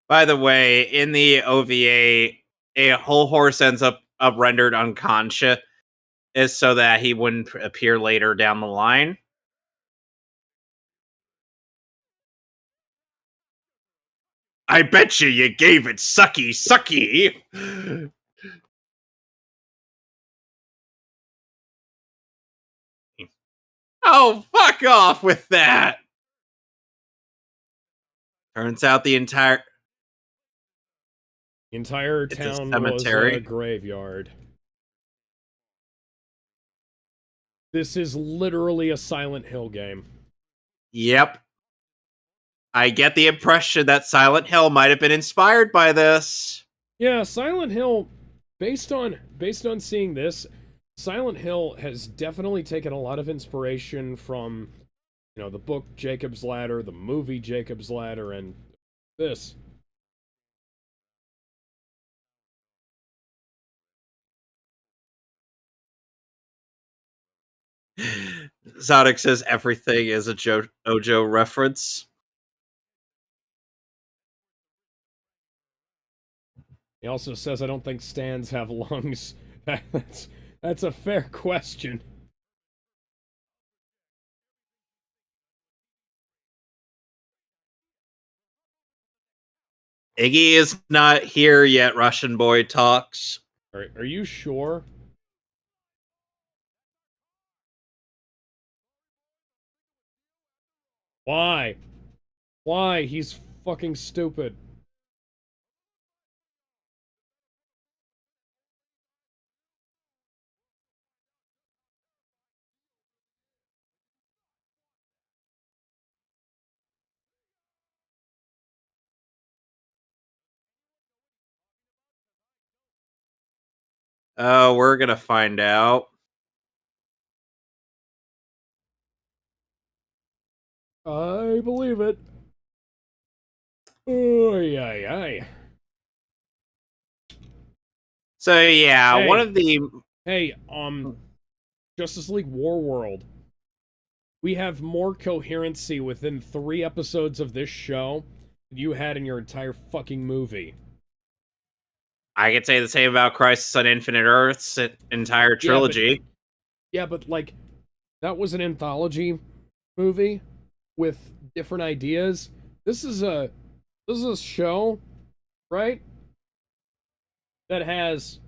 By the way, in the OVA, a whole horse ends up rendered unconscious is so that he wouldn't appear later down the line. I bet you gave it sucky sucky. Oh, fuck off with that. Turns out the entire town was a graveyard. This is literally a Silent Hill game. Yep. I get the impression that Silent Hill might have been inspired by this. Yeah, Silent Hill, based on seeing this, Silent Hill has definitely taken a lot of inspiration from, you know, the book Jacob's Ladder, the movie Jacob's Ladder, and this. Zodic says everything is a Jojo reference. He also says, I don't think stands have lungs. That's a fair question. Iggy is not here yet, Russian boy talks. Are you sure? Why? Why? He's fucking stupid. Oh, we're gonna find out. I believe it. Oh, yeah. So yeah, Hey. one of the Hey, Justice League War World. We have more coherency within 3 episodes of this show than you had in your entire fucking movie. I could say the same about Crisis on Infinite Earths entire trilogy. But like, that was an anthology movie with different ideas. This is a show, right? That has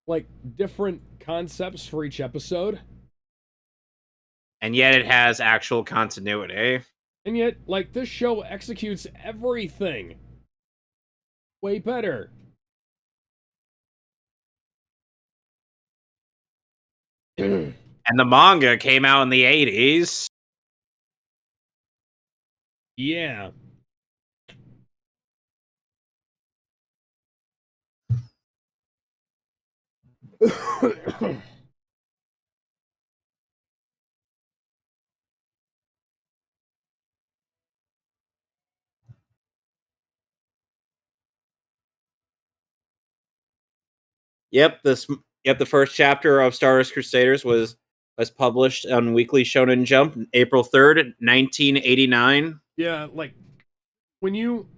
like different concepts for each episode. And yet it has actual continuity. And yet, like, this show executes everything way better. And the manga came out in the 80s. Yeah. Yep, the first chapter of Stardust Crusaders was published on Weekly Shonen Jump April 3rd, 1989. Yeah, like when you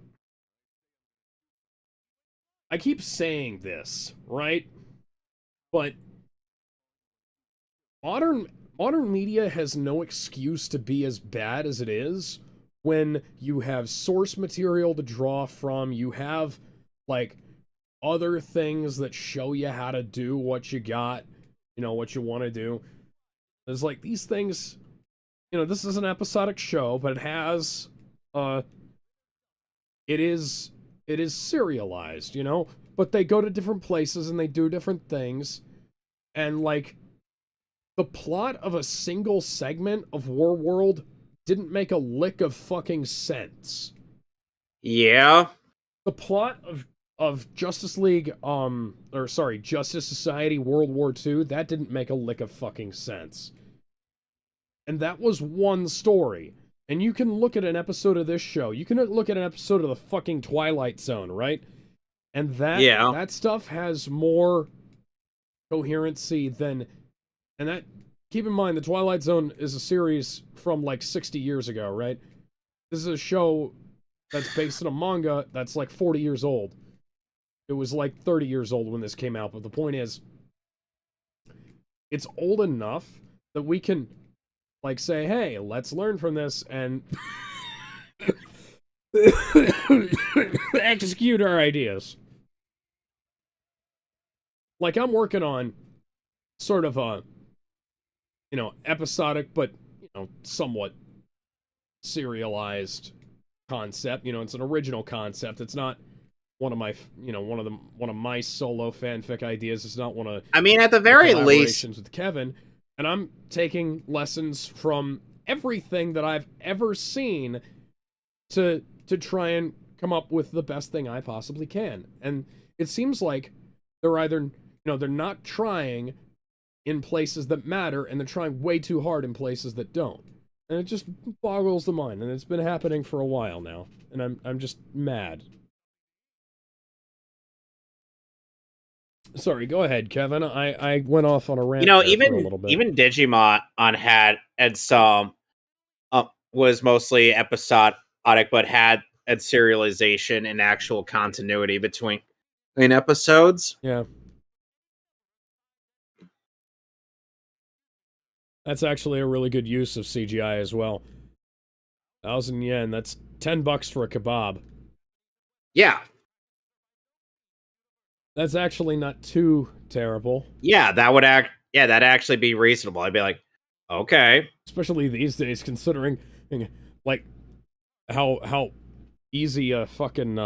I keep saying this, right? But modern media has no excuse to be as bad as it is when you have source material to draw from, you have like other things that show you how to do what you got, what you want to do. There's like these things, this is an episodic show, but it is serialized, but they go to different places and they do different things. And like the plot of a single segment of War World didn't make a lick of fucking sense. Yeah. The plot of Justice League, Justice Society World War II, that didn't make a lick of fucking sense. And that was one story. And you can look at an episode of this show. You can look at an episode of the fucking Twilight Zone, right? And that stuff has more coherency than... And that... Keep in mind, the Twilight Zone is a series from like 60 years ago, right? This is a show that's based on a manga that's like 40 years old. It was like 30 years old when this came out, but the point is, it's old enough that we can, like, say, hey, let's learn from this and execute our ideas. Like, I'm working on sort of a, episodic, but, somewhat serialized concept. It's an original concept. It's not one of my, one of my solo fanfic ideas. It's not one of, I mean, at the very least, with Kevin, and I'm taking lessons from everything that I've ever seen to try and come up with the best thing I possibly can. And it seems like they're either, they're not trying in places that matter, and they're trying way too hard in places that don't. And it just boggles the mind, and it's been happening for a while now, and I'm just mad. Sorry, go ahead, Kevin. I went off on a rant for a little bit. Even Digimon had some was mostly episodic, but had serialization and actual continuity between episodes. Yeah. That's actually a really good use of CGI as well. 1,000 yen. That's $10 for a kebab. Yeah. That's actually not too terrible. Yeah, that'd actually be reasonable. I'd be like, okay. Especially these days, considering, like, how easy a fucking,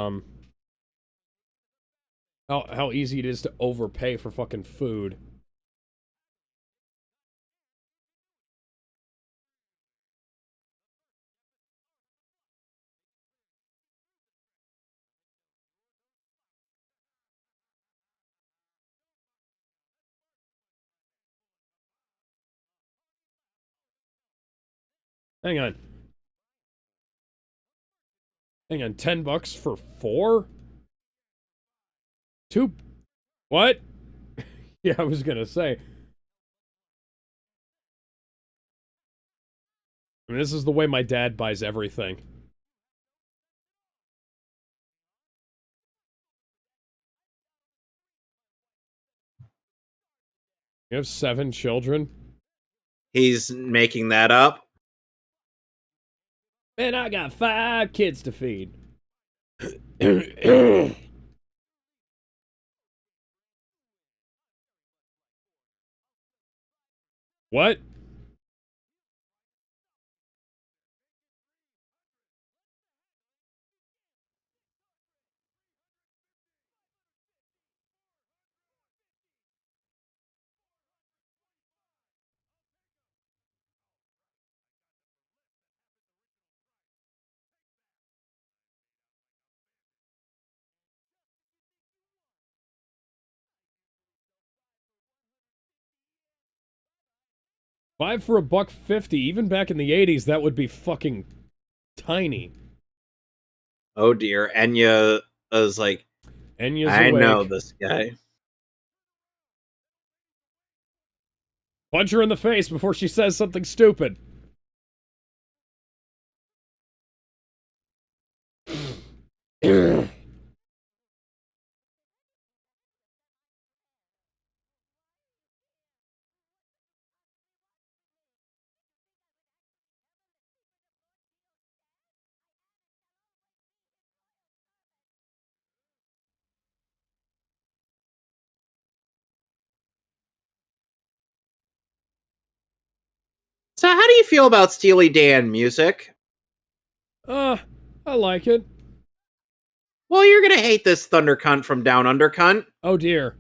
how easy it is to overpay for fucking food. Hang on. Hang on, $10 for 4? 2? What? Yeah, I was gonna say. I mean, this is the way my dad buys everything. You have 7 children? He's making that up. Man, I got 5 kids to feed. What? $5 for $1.50. Even back in the 80s, that would be fucking tiny. Oh dear. Enya is like, Enya's I awake. know this guy. Punch her in the face before she says something stupid. So how do you feel about Steely Dan music? I like it. Well, you're gonna hate this Thunder Cunt from Down Under Cunt. Oh dear.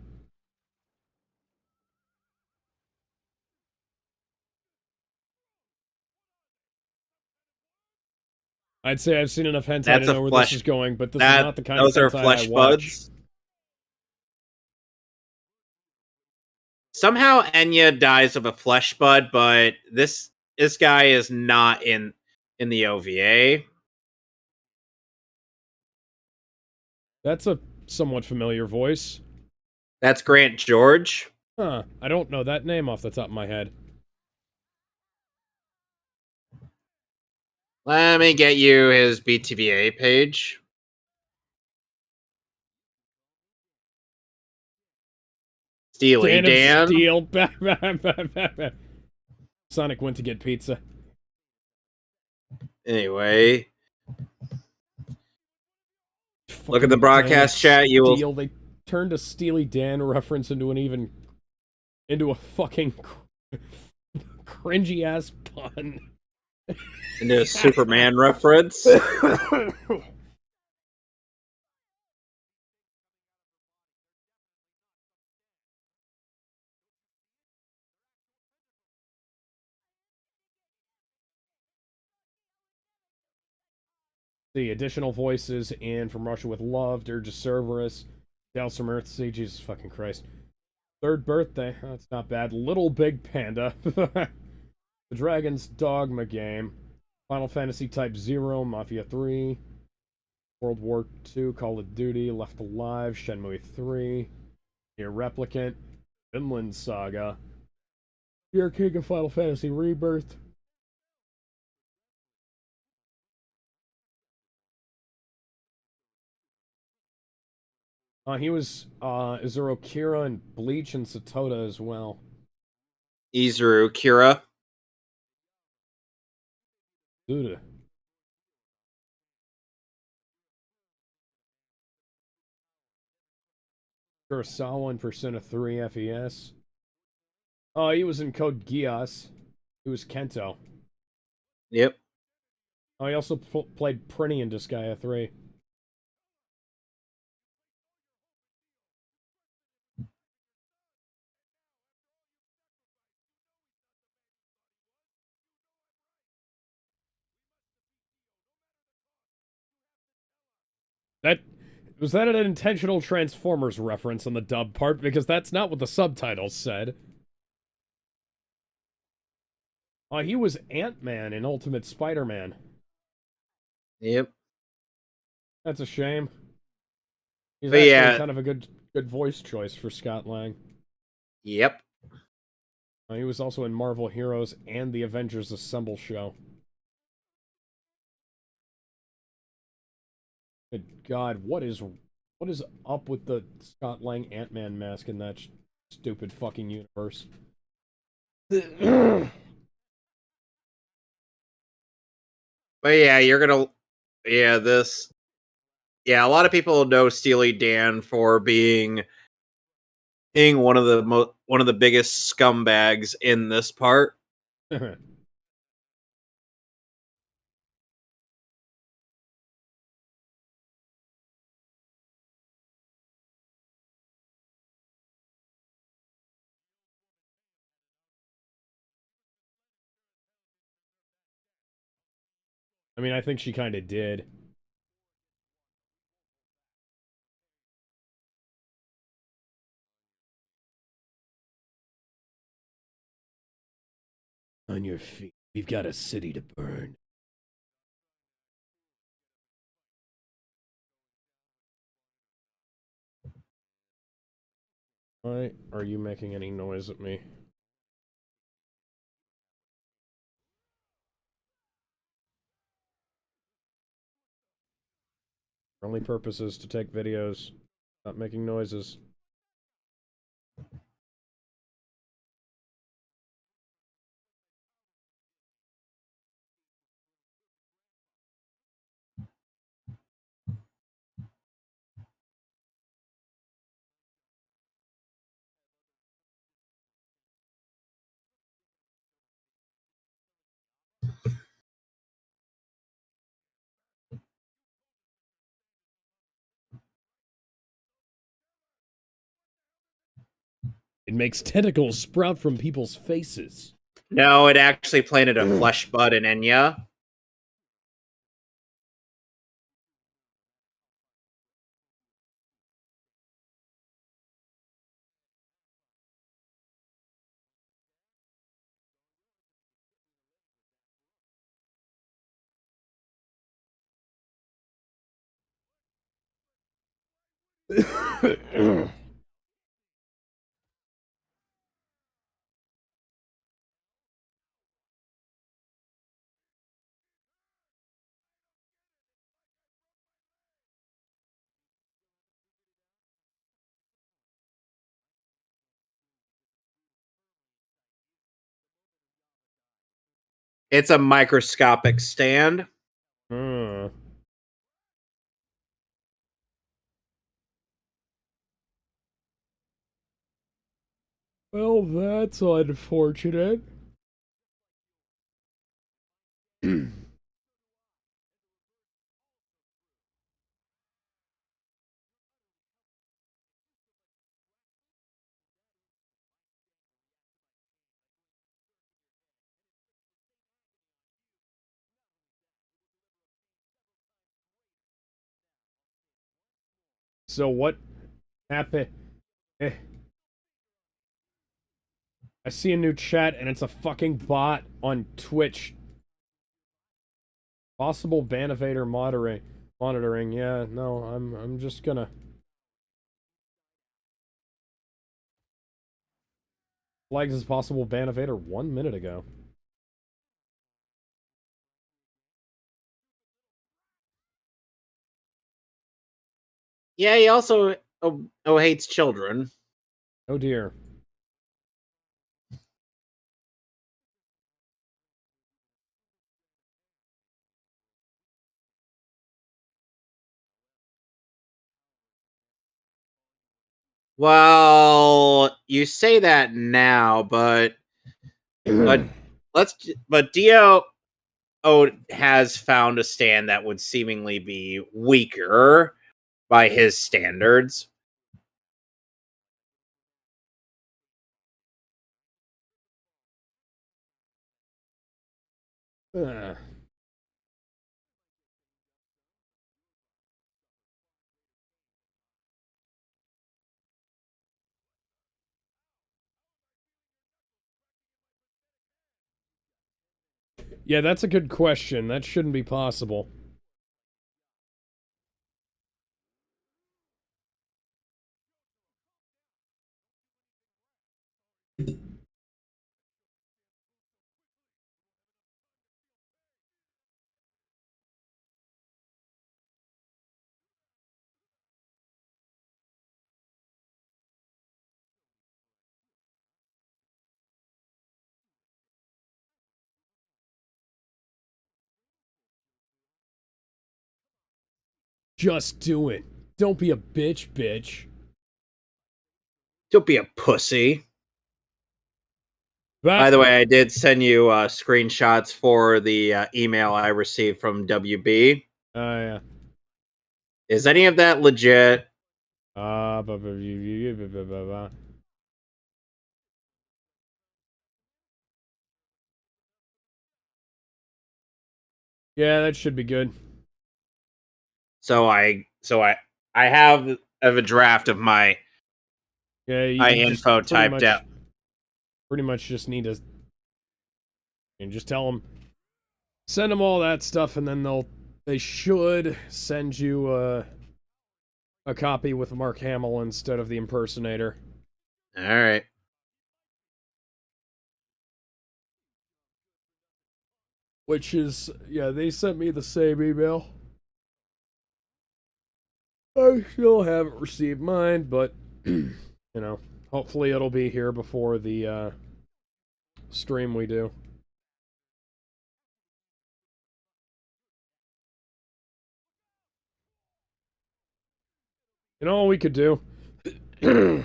I'd say I've seen enough hentai That's to a know where flesh. this is going, but this is not the kind of Those are hentai I flesh watch. buds. Somehow Enya dies of a flesh bud, but this guy is not in the OVA. That's a somewhat familiar voice. That's Grant George. Huh. I don't know that name off the top of my head. Let me get you his BTVA page. Steely Dan. Steel. Sonic went to get pizza. Anyway, Fucking look at the broadcast chat. You will. They turned a Steely Dan reference into a fucking cringy ass pun. Into a Superman reference. The additional voices in From Russia with Love, Dirge of Cerberus, Tales from Earthsea, Jesus fucking Christ. Third birthday, that's not bad. Little Big Panda. The Dragon's Dogma game. Final Fantasy Type 0, Mafia 3. World War II, Call of Duty, Left Alive, Shenmue 3. Nier Replicant. Vinland Saga. Dear King of Final Fantasy Rebirth. He was Izuru Kira and Bleach and Satoda as well. Izuru Kira. Dude. Kurosawa in Persona 3 FES. Oh, he was in Code Geass. He was Kento. Yep. Oh, he also played Prinny in Disgaea 3. Was that an intentional Transformers reference on the dub part? Because that's not what the subtitles said. Oh, he was Ant-Man in Ultimate Spider-Man. Yep. That's a shame. He's But actually yeah. kind of a good voice choice for Scott Lang. Yep. He was also in Marvel Heroes and the Avengers Assemble show. Good God, what is up with the Scott Lang Ant-Man mask in that stupid fucking universe? But yeah, you're gonna, yeah, this, yeah, a lot of people know Steely Dan for being one of the biggest scumbags in this part. I mean, I think she kind of did. On your feet. We've got a city to burn. Why are you making any noise at me? Our only purpose is to take videos, not making noises. It makes tentacles sprout from people's faces. No, it actually planted a flesh bud in Enya. It's a microscopic stand. Well, that's unfortunate. So what happened? I see a new chat and it's a fucking bot on Twitch. Possible ban evader monitoring. Yeah, no, I'm just gonna flags as possible ban evader 1 minute ago. Yeah, he also hates children. Oh dear. Well, you say that now, but Dio has found a stand that would seemingly be weaker by his standards. Yeah, that's a good question. That shouldn't be possible. Just do it. Don't be a bitch. Don't be a pussy. That, By the way, I did send you screenshots for the email I received from WB. yeah. Is any of that legit? Yeah, that should be good. So I have a draft of my info typed out. Pretty much just need to and just tell them, send them all that stuff, and then they should send you a copy with Mark Hamill instead of the impersonator. All right. Which is, yeah, they sent me the same email. I still haven't received mine, but, you know, hopefully it'll be here before the stream we do. You know what we could do? We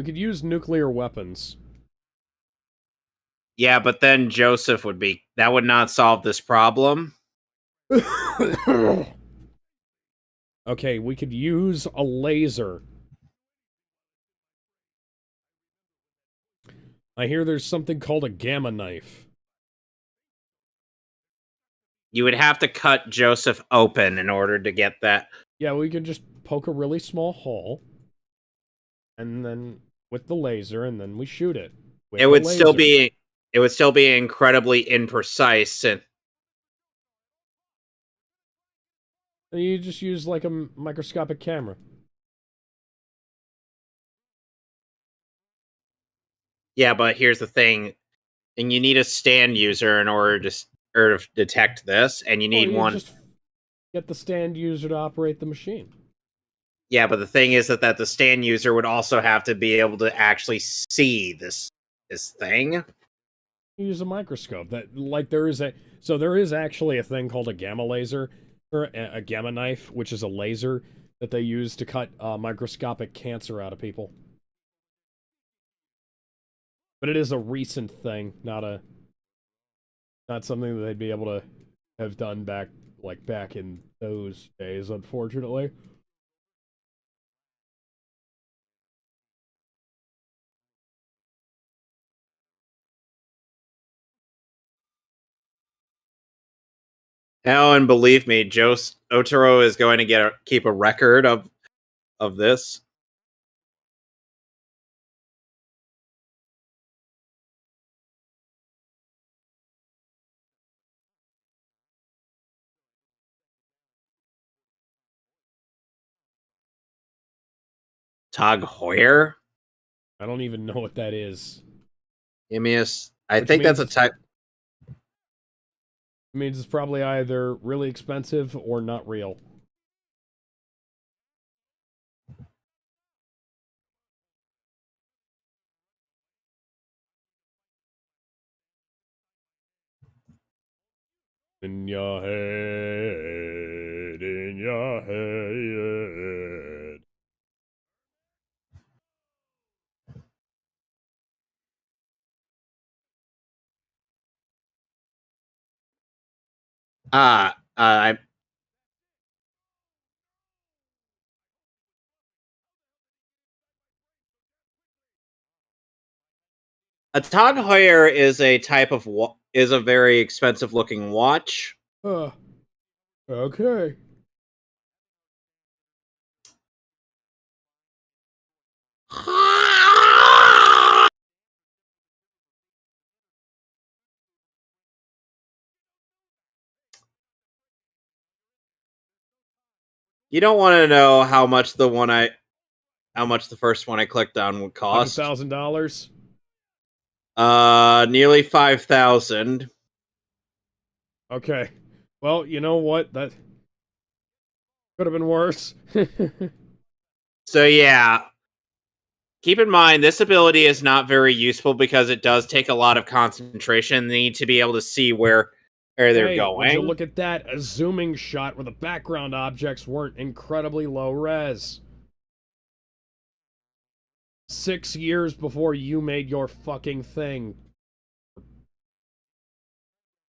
could use nuclear weapons. Yeah, but then Joseph that would not solve this problem. Okay, we could use a laser. I hear there's something called a gamma knife. You would have to cut Joseph open in order to get that. Yeah, we could just poke a really small hole, and then with the laser, and then we shoot it. It would still be incredibly imprecise, and you just use like a microscopic camera. yeah, but here's the thing, and you need a stand user in order to detect this, and you need one. Just get the stand user to operate the machine. Yeah, but the thing is that the stand user would also have to be able to actually see this thing. You use a microscope. There is actually a thing called a gamma laser, or a gamma knife, which is a laser that they use to cut microscopic cancer out of people. But it is a recent thing, not something that they'd be able to have done back in those days, unfortunately. Oh, and believe me, Otaro is going to keep a record of this. Tog Heuer? I don't even know what that is. I think that's a type. It means it's probably either really expensive or not real. In your head, I A Tag Heuer is a type of is a very expensive looking watch. Okay. You don't want to know how much the first one I clicked on would cost. $100,000. Nearly 5,000. Okay. Well, you know what? That could have been worse. So yeah, keep in mind this ability is not very useful because it does take a lot of concentration. They need to be able to see where they're Hey, would you going. look at that? A zooming shot where the background objects weren't incredibly low res. 6 years before you made your fucking thing.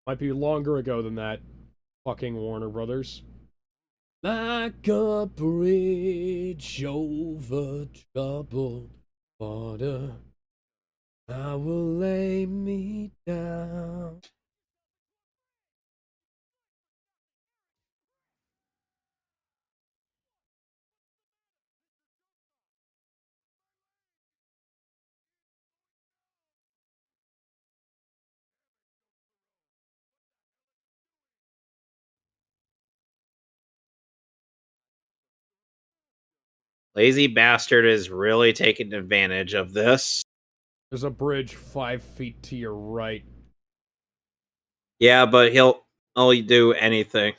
Might be longer ago than that. Fucking Warner Brothers. Like a bridge over troubled water, I will lay me down. Lazy bastard is really taking advantage of this. There's a bridge 5 feet to your right. Yeah, but he'll only do anything.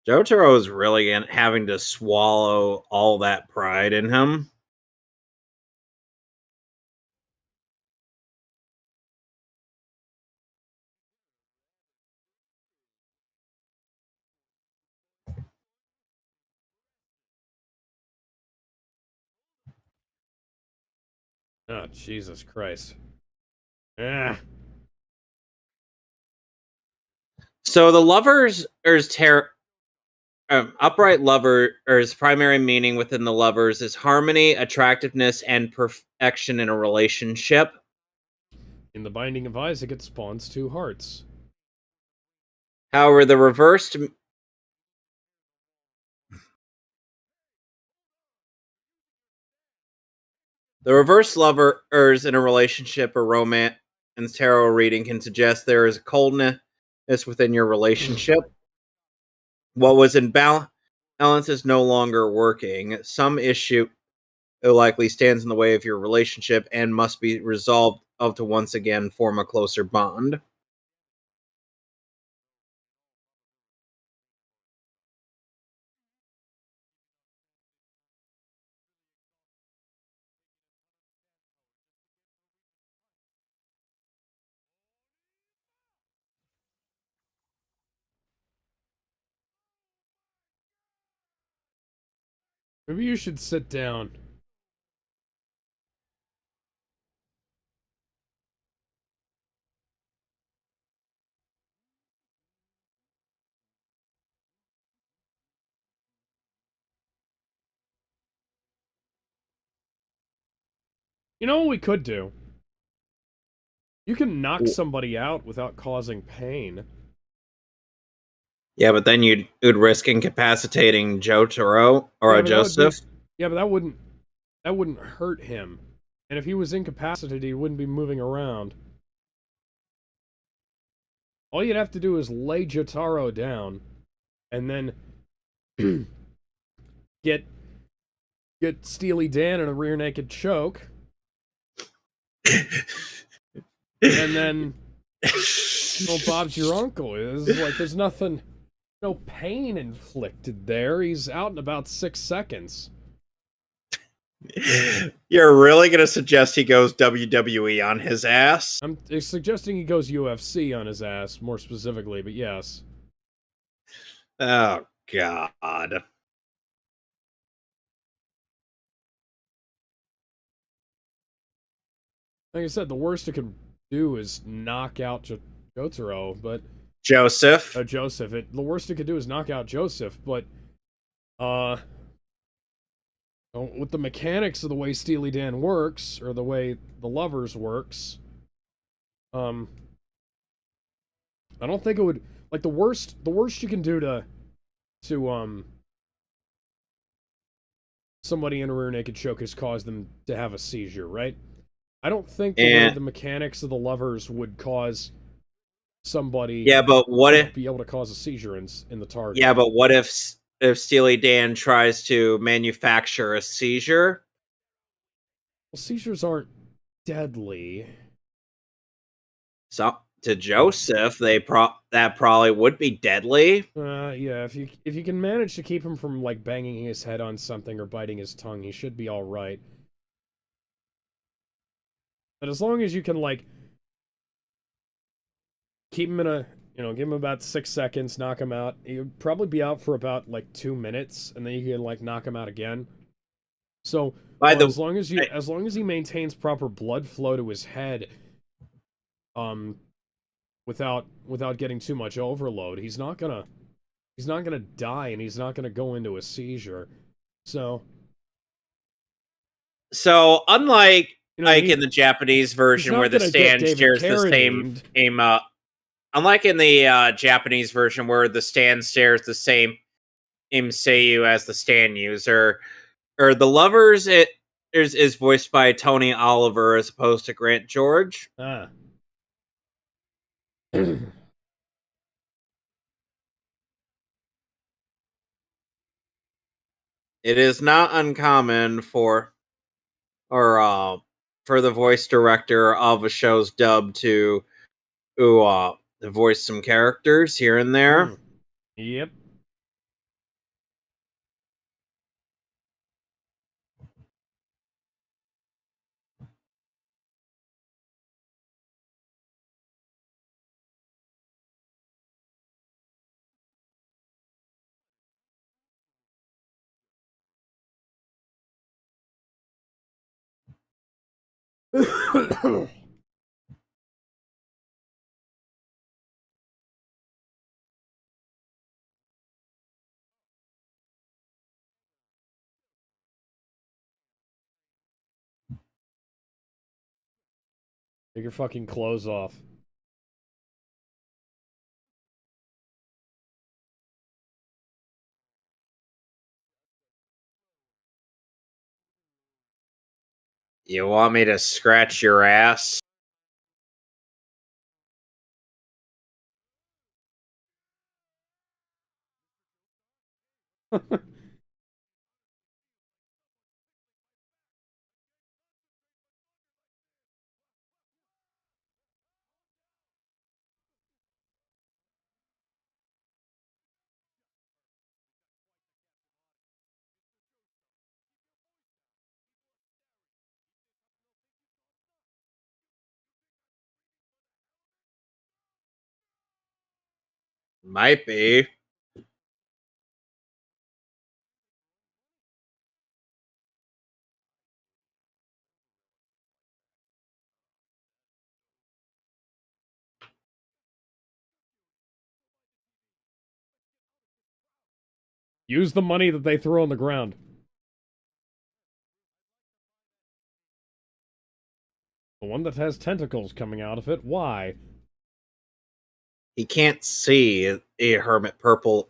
Jotaro is really having to swallow all that pride in him. Oh, Jesus Christ. Ah. So the lovers upright lover's primary meaning within the lovers is harmony, attractiveness, and perfection in a relationship. In the Binding of Isaac, it spawns 2 hearts. However, the reverse lovers in a relationship or romance and tarot reading can suggest there is a coldness within your relationship. What was in balance is no longer working. Some issue likely stands in the way of your relationship and must be resolved to once again form a closer bond. Maybe you should sit down. You know what we could do? You can knock somebody out without causing pain. Yeah, but then you'd risk incapacitating Jotaro or Joseph. Yeah, but that wouldn't hurt him. And if he was incapacitated, he wouldn't be moving around. All you'd have to do is lay Jotaro down, and then get Steely Dan in a rear naked choke, and then Bob's your uncle. It's like there's no pain inflicted there. He's out in about 6 seconds. You're really gonna suggest he goes WWE on his ass? I'm suggesting he goes UFC on his ass, more specifically, but yes. Oh God. Like I said, the worst it could do is knock out Jotaro, but Joseph. Joseph. The worst it could do is knock out Joseph, but uh, with the mechanics of the way Steely Dan works, or the way the Lovers works, I don't think it would, like, the worst you can do to somebody in a rear naked choke is cause them to have a seizure, right? I don't think the way And the mechanics of the Lovers would cause somebody yeah, but what if? be able to cause a seizure in the target. Yeah, but what if Steely Dan tries to manufacture a seizure? Well, seizures aren't deadly. So to Joseph, that probably would be deadly. Yeah, if you can manage to keep him from, like, banging his head on something or biting his tongue, he should be all right. But as long as you can, like, keep him in a, give him about 6 seconds, knock him out. He'd probably be out for about, like, 2 minutes, and then you can, like, knock him out again. So, as long as he maintains proper blood flow to his head, without getting too much overload, he's not gonna die, and he's not gonna go into a seizure. So unlike like in the Japanese he's version not where the gonna get stand David shares the same Carradined. unlike in the Japanese version where the stand shares the same Seiyu as the stand user, or the Lovers is voiced by Tony Oliver as opposed to Grant George. Ah. It is not uncommon for the voice director of a show's dub to voice some characters here and there. Yep. Take your fucking clothes off. You want me to scratch your ass? Might be. Use the money that they throw on the ground. The one that has tentacles coming out of it. Why? He can't see a hermit purple's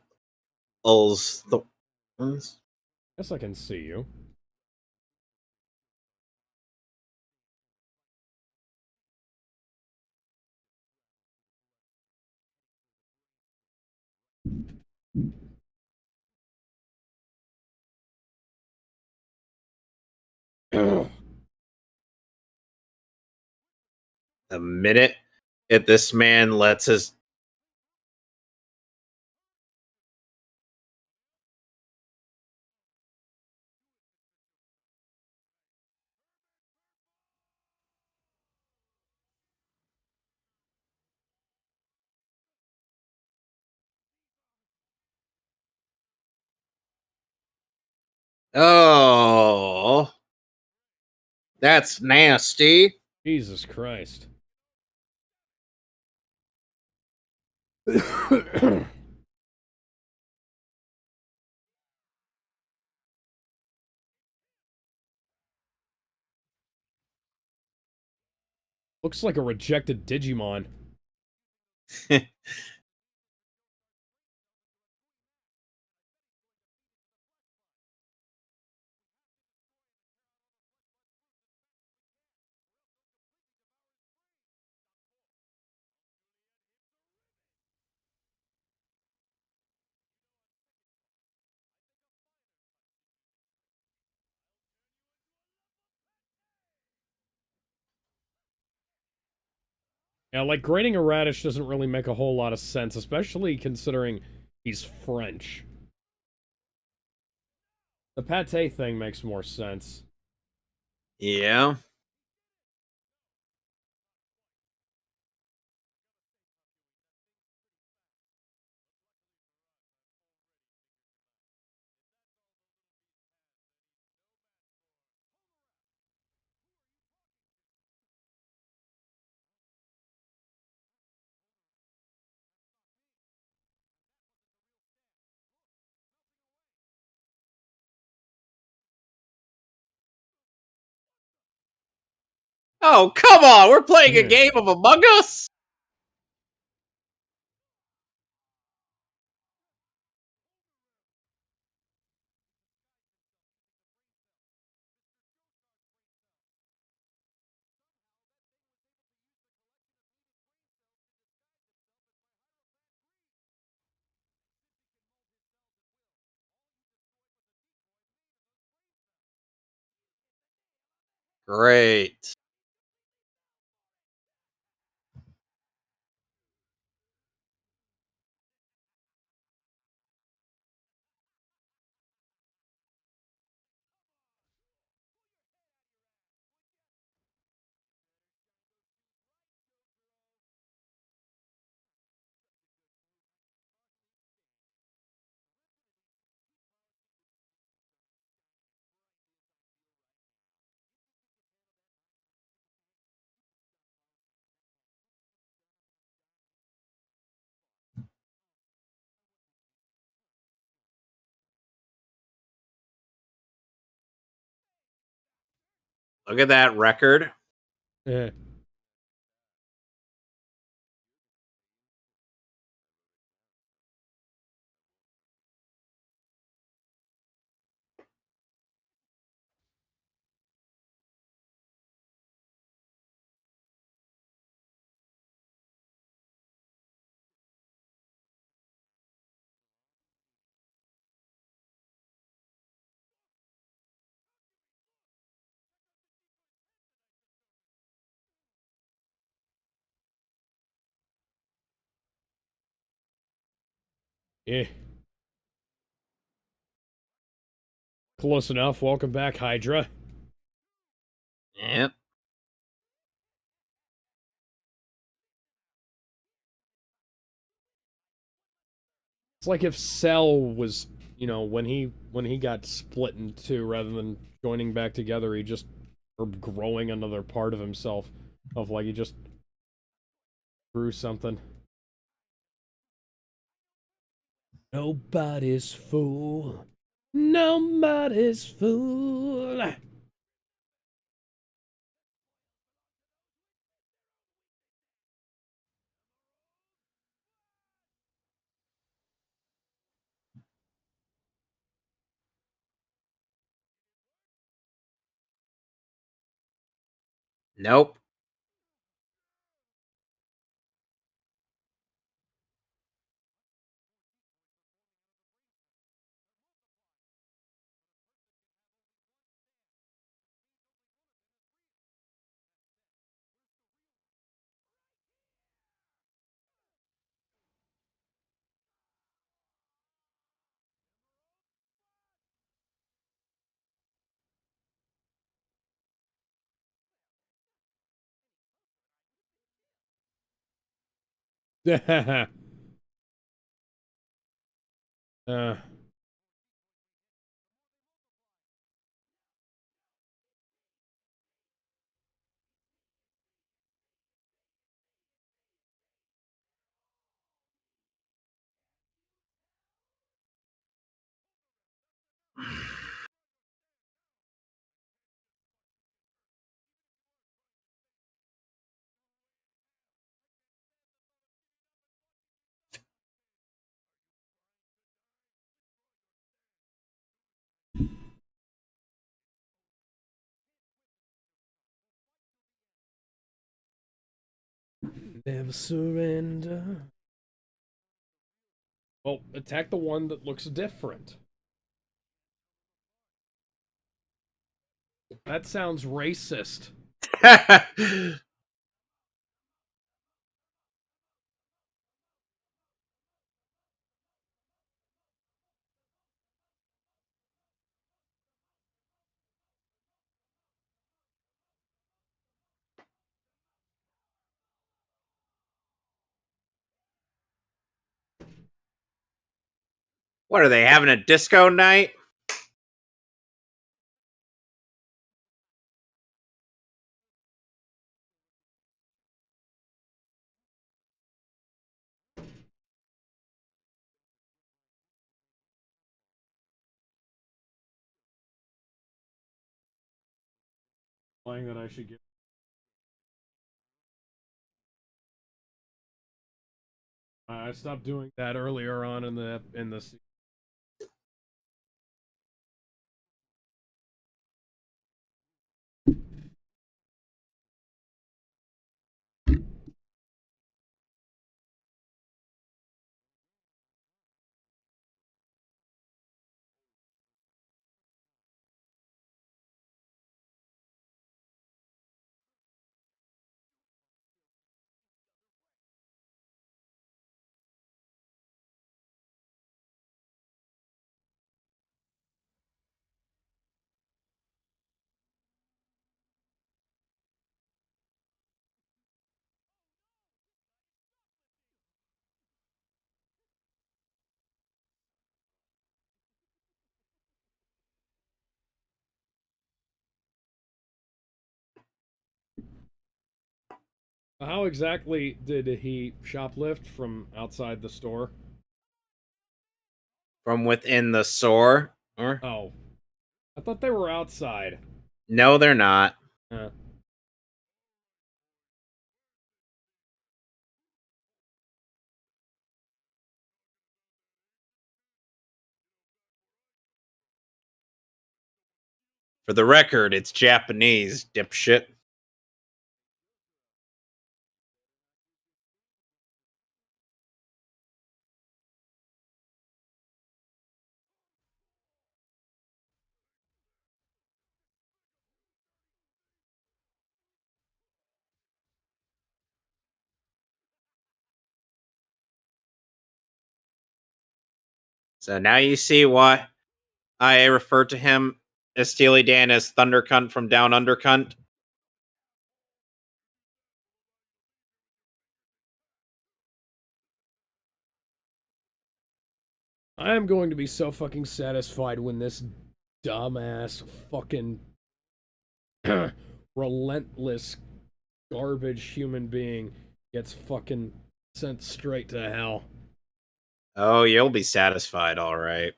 thorns. Guess I can see you. The minute if this man lets his Oh, that's nasty. Jesus Christ. Looks like a rejected Digimon. Yeah, like, grating a radish doesn't really make a whole lot of sense, especially considering he's French. The pate thing makes more sense. Yeah. Oh, come on! We're playing a game of Among Us? Great. Look at that record. Yeah. Yeah. Close enough. Welcome back, Hydra. Yep. It's like if Cell was, you know, when he got split in two, rather than joining back together, he just, or growing another part of himself, of like he just grew something. Nobody's fool. Nobody's fool. Nope. uh, Never surrender. Well, attack the one that looks different. That sounds racist. What are they having, a disco night? Playing that I should get. I stopped doing that earlier on in the How exactly did he shoplift from outside the store? From within the store? Or Oh, I thought they were outside. no, they're not. Huh. For the record, it's Japanese, dipshit. So now you see why I refer to him as Steely Dan as Thunder Cunt from Down Under Cunt. I am going to be so fucking satisfied when this dumbass fucking relentless garbage human being gets fucking sent straight to hell. Oh, you'll be satisfied, all right.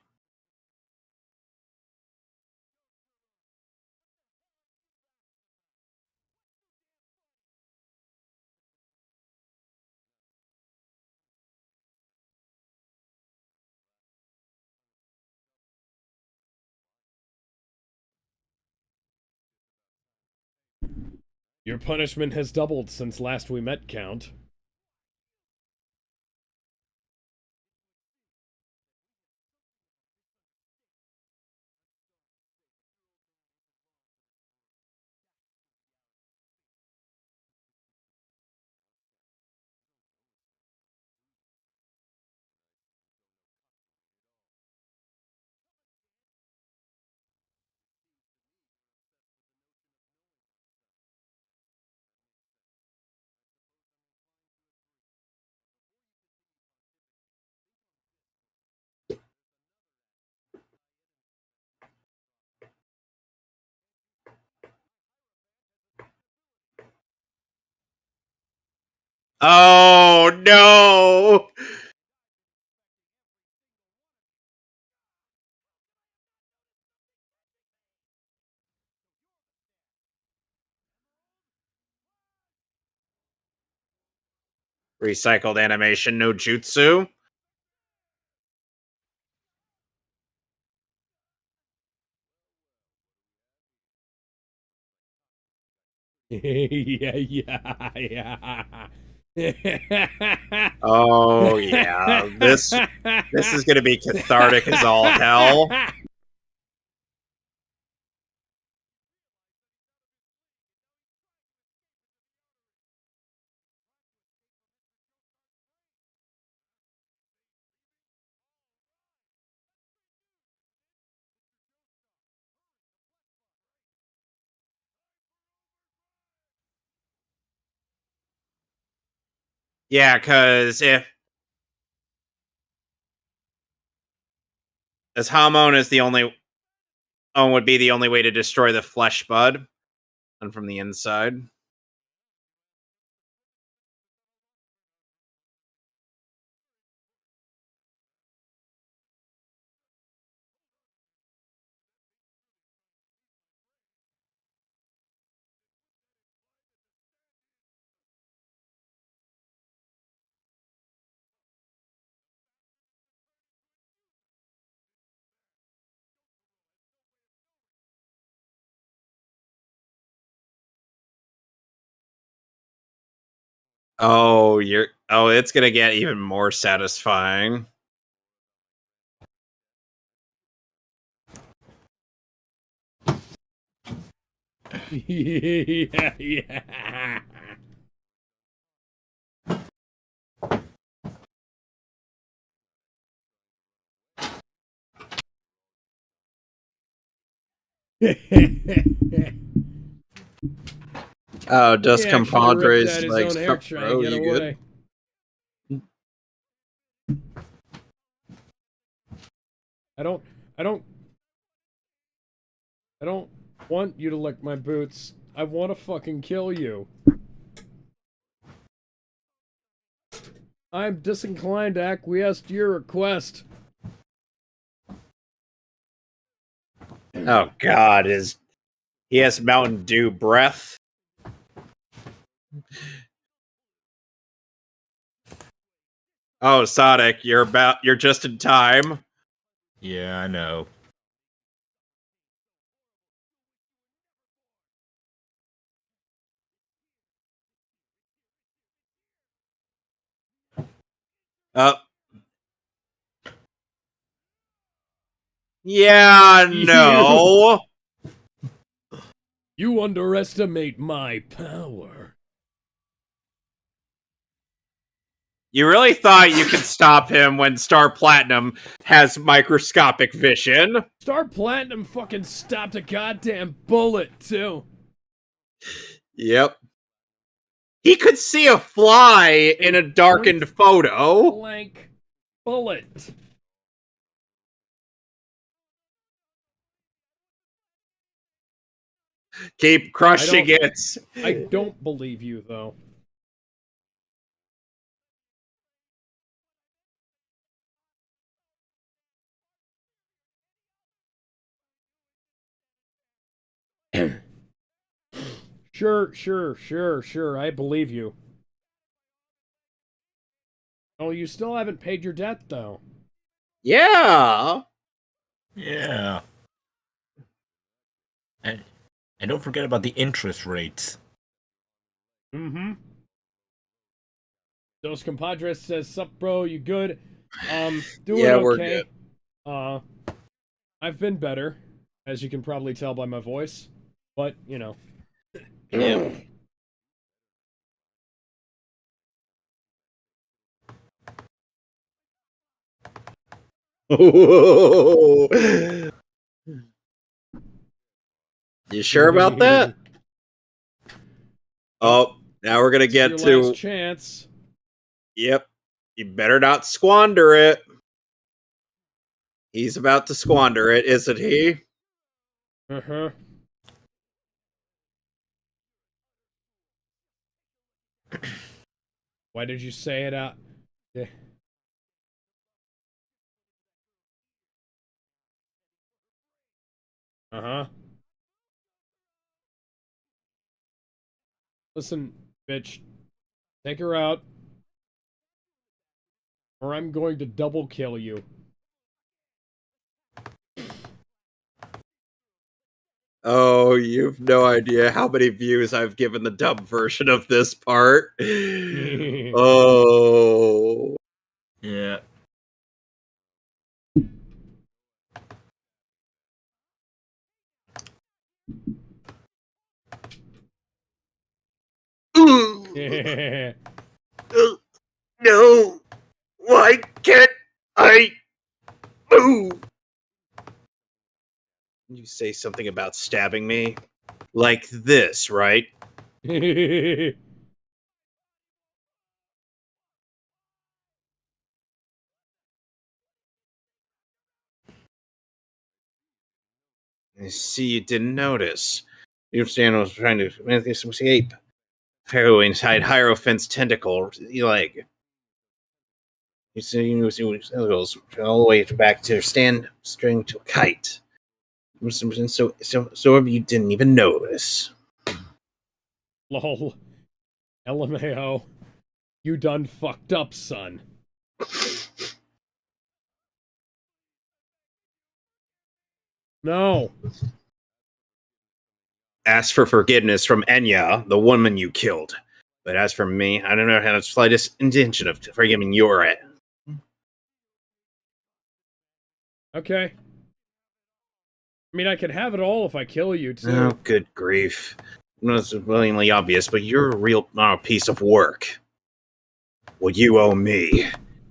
Your punishment has doubled since last we met, Count. Oh no! Recycled animation, no jutsu. yeah. Oh yeah, this is gonna be cathartic as all hell. Yeah, because if as Hamon is the only would be the only way to destroy the flesh bud, and from the inside. Oh, it's gonna get even more satisfying. yeah. Oh, Dos He actually ripped Compadres, out his like, own hair trying to get you good? away. I don't want you to lick my boots. I want to fucking kill you. I'm disinclined to acquiesce to your request. Oh God, he has Mountain Dew breath? Oh, Sonic, you're just in time. Yeah, I know. Yeah, no. You underestimate my power. You really thought you could stop him when Star Platinum has microscopic vision? Star Platinum fucking stopped a goddamn bullet, too. Yep. He could see a fly in a darkened photo. Blank bullet. Keep crushing it. I don't believe you, though. Sure. I believe you. Oh, you still haven't paid your debt, though. Yeah. Yeah. And don't forget about the interest rates. Mm-hmm. Dos Compadres says, "Sup, bro? You good? Doing Yeah, okay. we're good. I've been better, as you can probably tell by my voice. But, you know." Yeah. You sure about that? Oh, now we're gonna get your to last chance. Yep. You better not squander it. He's about to squander it, isn't he? Uh-huh. Why did you say it out? Yeah. Uh-huh. Listen, bitch. Take her out. or I'm going to double kill you. Oh, you've no idea how many views I've given the dub version of this part. Oh. Yeah. No. Why can't I move? You say something about stabbing me? Like this, right? I see you didn't notice. You understand I was trying to escape. Pharaoh inside Hierophant's tentacle leg. You see, you goes all the way back to stand string to a kite. So you didn't even notice. Lol. LMAO. You done fucked up, son. No. Ask for forgiveness from Enya, the woman you killed. But as for me, I don't know how the slightest intention of forgiving your it. Okay. I mean, I can have it all if I kill you, too. Oh, good grief. It's willingly obvious, but you're a real piece of work. What you owe me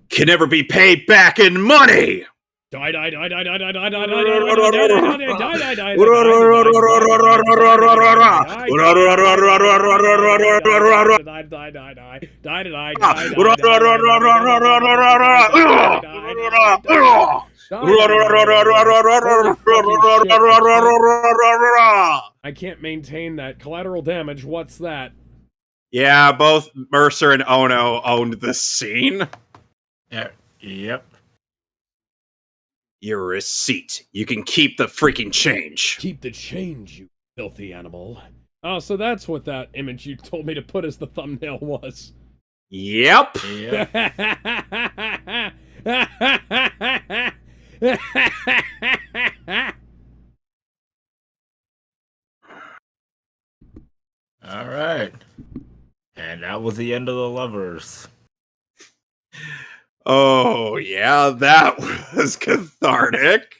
can never be paid back in money! Die. I can't maintain that. Collateral damage, what's that? Yeah, both Mercer and Ono owned this scene. Yeah. Yep. Your receipt. You can keep the freaking change. Keep the change, you filthy animal. Oh, so that's what that image you told me to put as the thumbnail was. Yep. Yep. All right. And that was the end of the lovers. Oh, yeah, that was cathartic.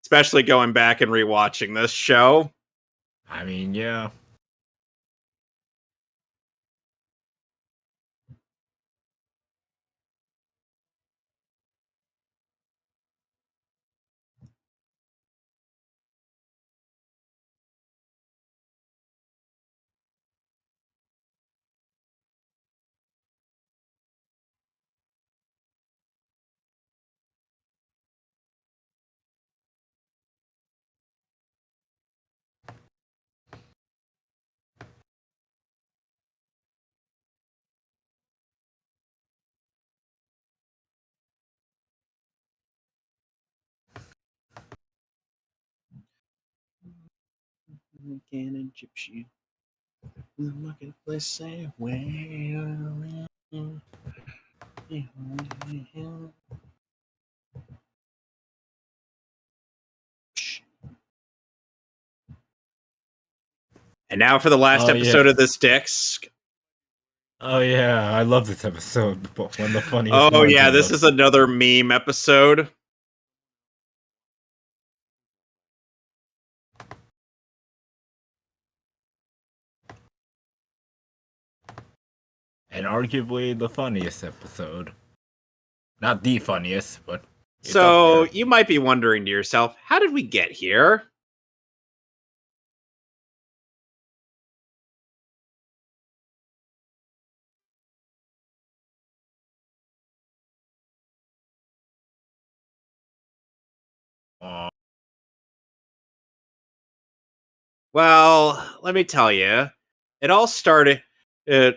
Especially going back and rewatching this show. I mean, yeah. Can Egyptian. The marketplace say where. And now for the last episode of this disc. Oh yeah, I love this episode. One of the funniest. Oh yeah, this is another meme episode. And arguably the funniest episode. Not the funniest, but so you might be wondering to yourself, how did we get here? Well, let me tell you, it all started in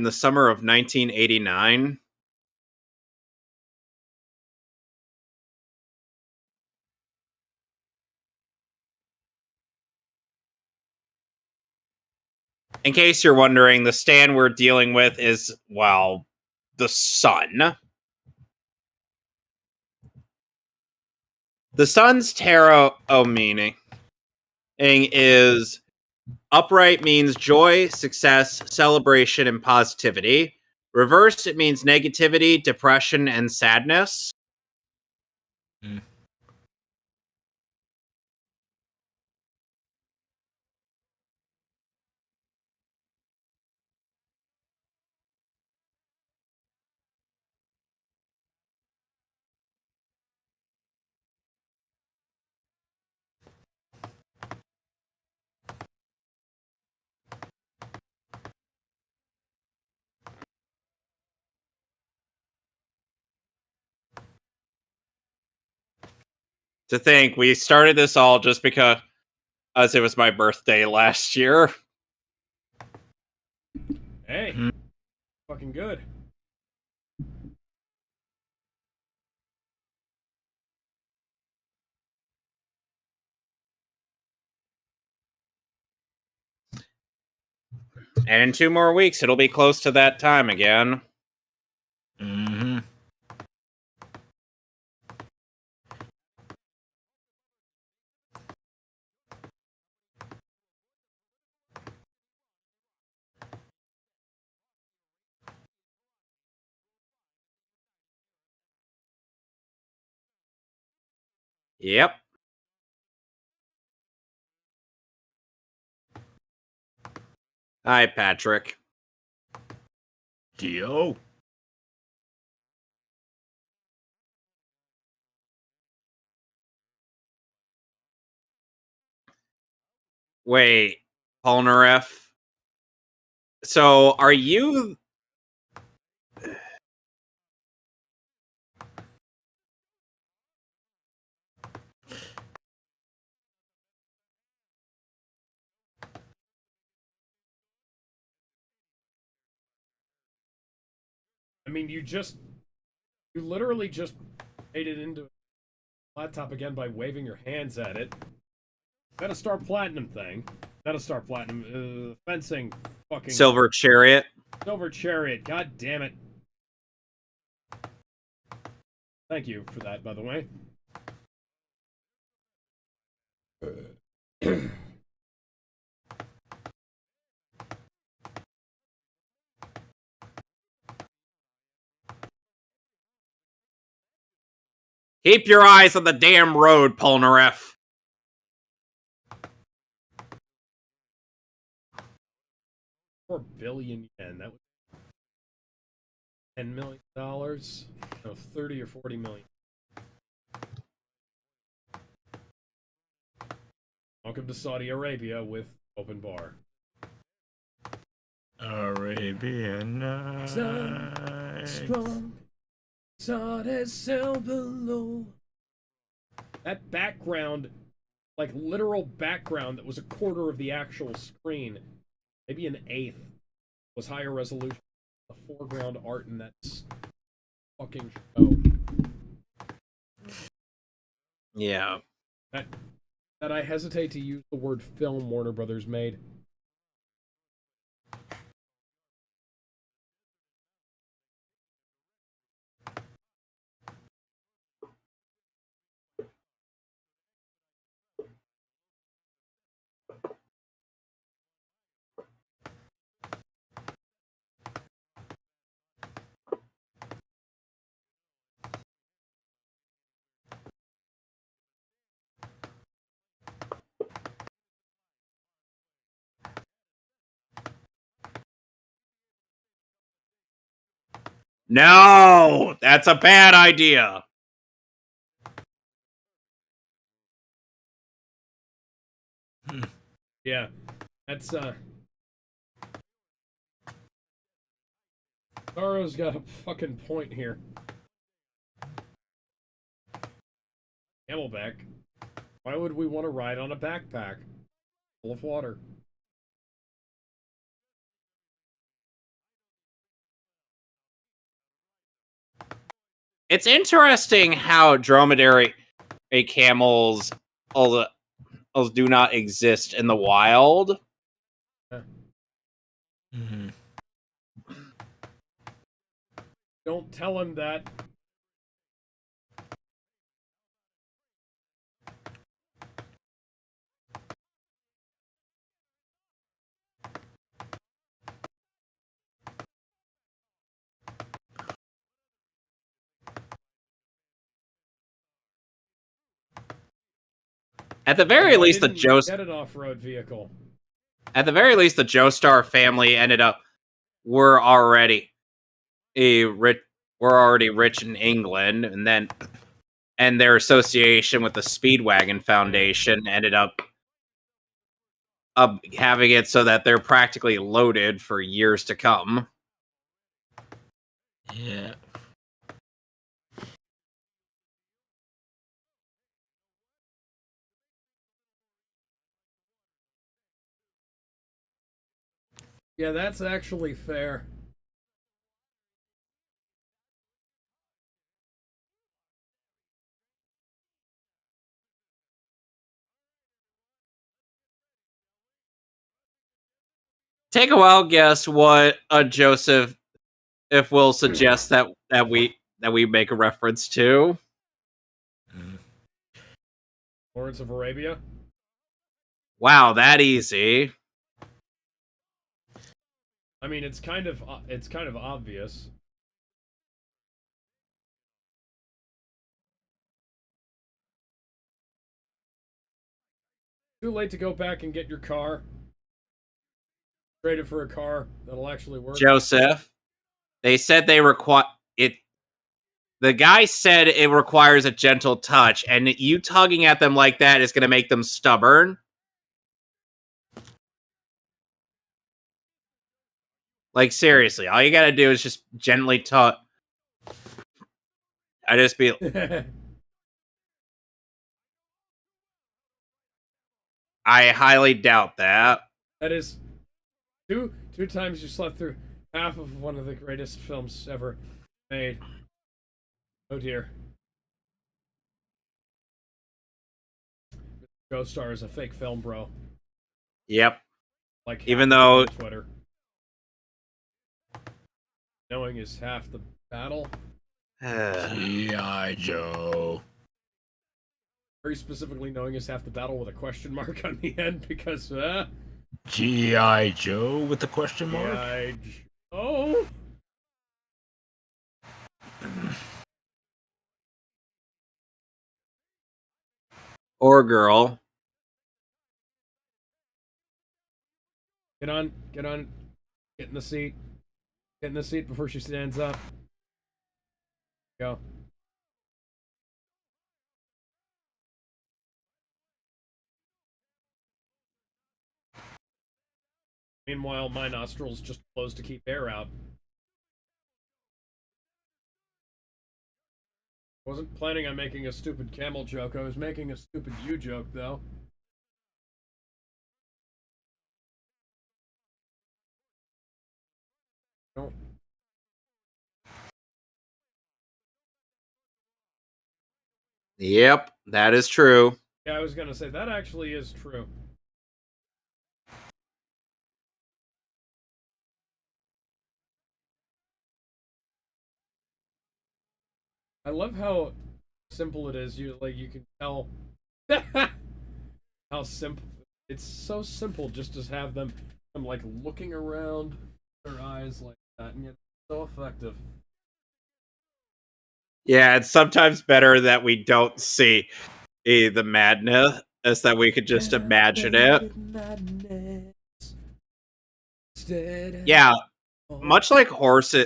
the summer of 1989. in case you're wondering, the stand we're dealing with is, well, the sun. The sun's tarot meaning is upright means joy, success, celebration, and positivity. Reversed, it means negativity, depression, and sadness. Mm. To think we started this all just because it was my birthday last year. Hey, fucking good. And in 2 more weeks, it'll be close to that time again. Mm-hmm. Yep. Hi, Patrick. Geo. Wait, Polnareff. So, are you... I mean, you literally just made it into a laptop again by waving your hands at it. Not a Star Platinum thing. Not a Star Platinum. Fencing fucking... Silver Chariot? Silver Chariot. God damn it. Thank you for that, by the way. Keep your eyes on the damn road, Polnareff. $4 billion yen. That was $10 million. No, 30 or 40 million. Welcome to Saudi Arabia with open bar. Arabian Nights. Strong. Sun is still below. That background, like literal background that was a quarter of the actual screen, maybe an eighth, was higher resolution. The foreground art in that fucking show. Yeah. That I hesitate to use the word film Warner Brothers made. No! That's a bad idea! Yeah, that's Tara's got a fucking point here. Camelback. Why would we want to ride on a backpack full of water? It's interesting how dromedary camels do not exist in the wild. Mm-hmm. Don't tell him that. At the very least, the get an off-road vehicle. At the very least, the Joestar family were already rich in England, and their association with the Speedwagon Foundation ended up having it so that they're practically loaded for years to come. Yeah. Yeah, that's actually fair. Take a wild guess what Joseph, if we'll suggest that we make a reference to. Lawrence of Arabia. Wow, that easy. I mean, it's kind of obvious. Too late to go back and get your car. Trade it for a car that'll actually work. Joseph, they said they require it. The guy said it requires a gentle touch, and you tugging at them like that is going to make them stubborn. Like, seriously, all you got to do is just gently tug. I just be. I highly doubt that. That is two times you slept through half of one of the greatest films ever made. Oh dear. Ghost Star is a fake film, bro. Yep. Like, even though Twitter. Knowing is half the battle. G.I. Joe. Very specifically, knowing is half the battle with a question mark on the end because, G.I. Joe with the question mark? G.I. Joe? Or girl. Get on. Get in the seat. Get in the seat before she stands up. Go. Meanwhile, my nostrils just closed to keep air out. Wasn't planning on making a stupid camel joke. I was making a stupid you joke, though. Don't. Yep, that is true. Yeah, I was gonna say, that actually is true. I love how simple it is. You can tell how simple. It's so simple just to have them like looking around their eyes like that, and yet so effective. Yeah, it's sometimes better that we don't see the madness, as that we could just imagine it. Yeah, much like horses,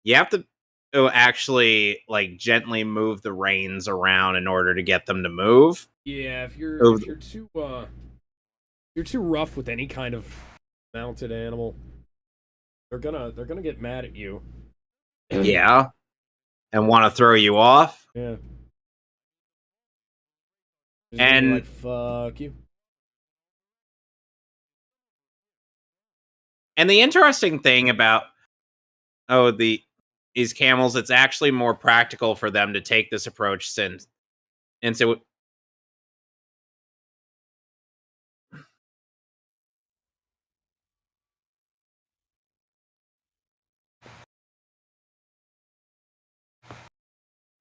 you have to actually like gently move the reins around in order to get them to move. Yeah, if you're too rough with any kind of mounted animal, they're gonna get mad at you. Yeah, and want to throw you off. Yeah. And like, fuck you. And the interesting thing about these camels, it's actually more practical for them to take this approach since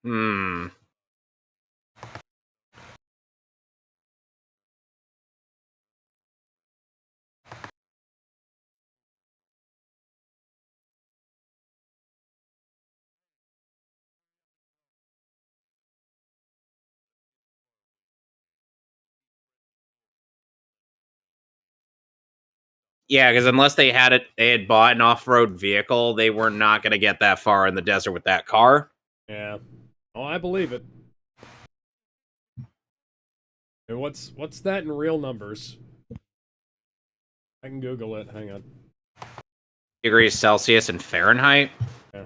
Hmm. Yeah, because unless they had bought an off-road vehicle, they were not going to get that far in the desert with that car. Yeah. Oh, I believe it. And what's that in real numbers? I can Google it. Hang on. Degrees Celsius and Fahrenheit. Yeah.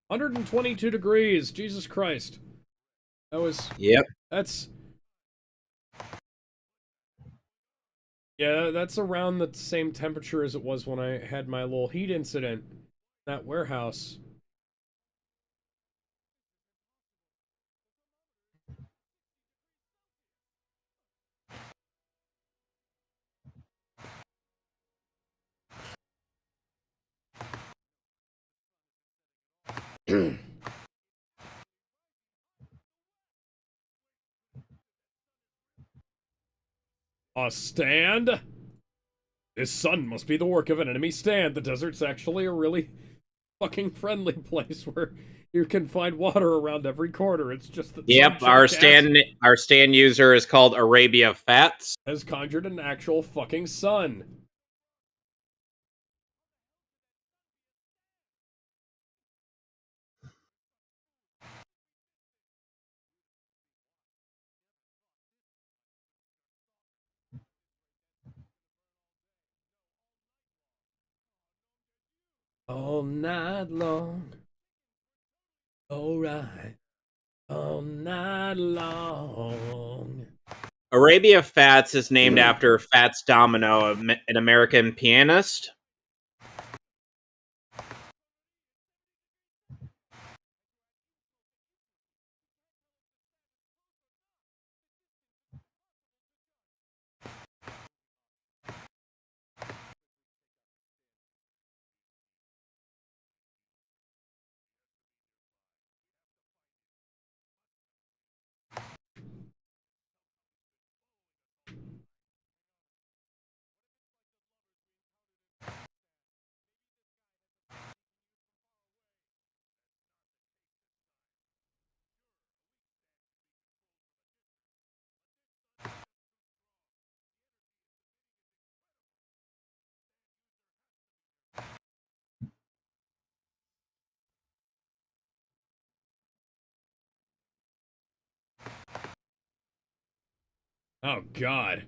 122 degrees. Jesus Christ. That was. Yep. That's. Yeah, that's around the same temperature as it was when I had my little heat incident in that warehouse. A stand? This sun must be the work of an enemy stand. The desert's actually a really fucking friendly place where you can find water around every corner. It's just that Yep, our stand user is called Arabia Fats. has conjured an actual fucking sun. All night long. Alright. All night long. Arabia Fats is named after Fats Domino, an American pianist. Oh, God.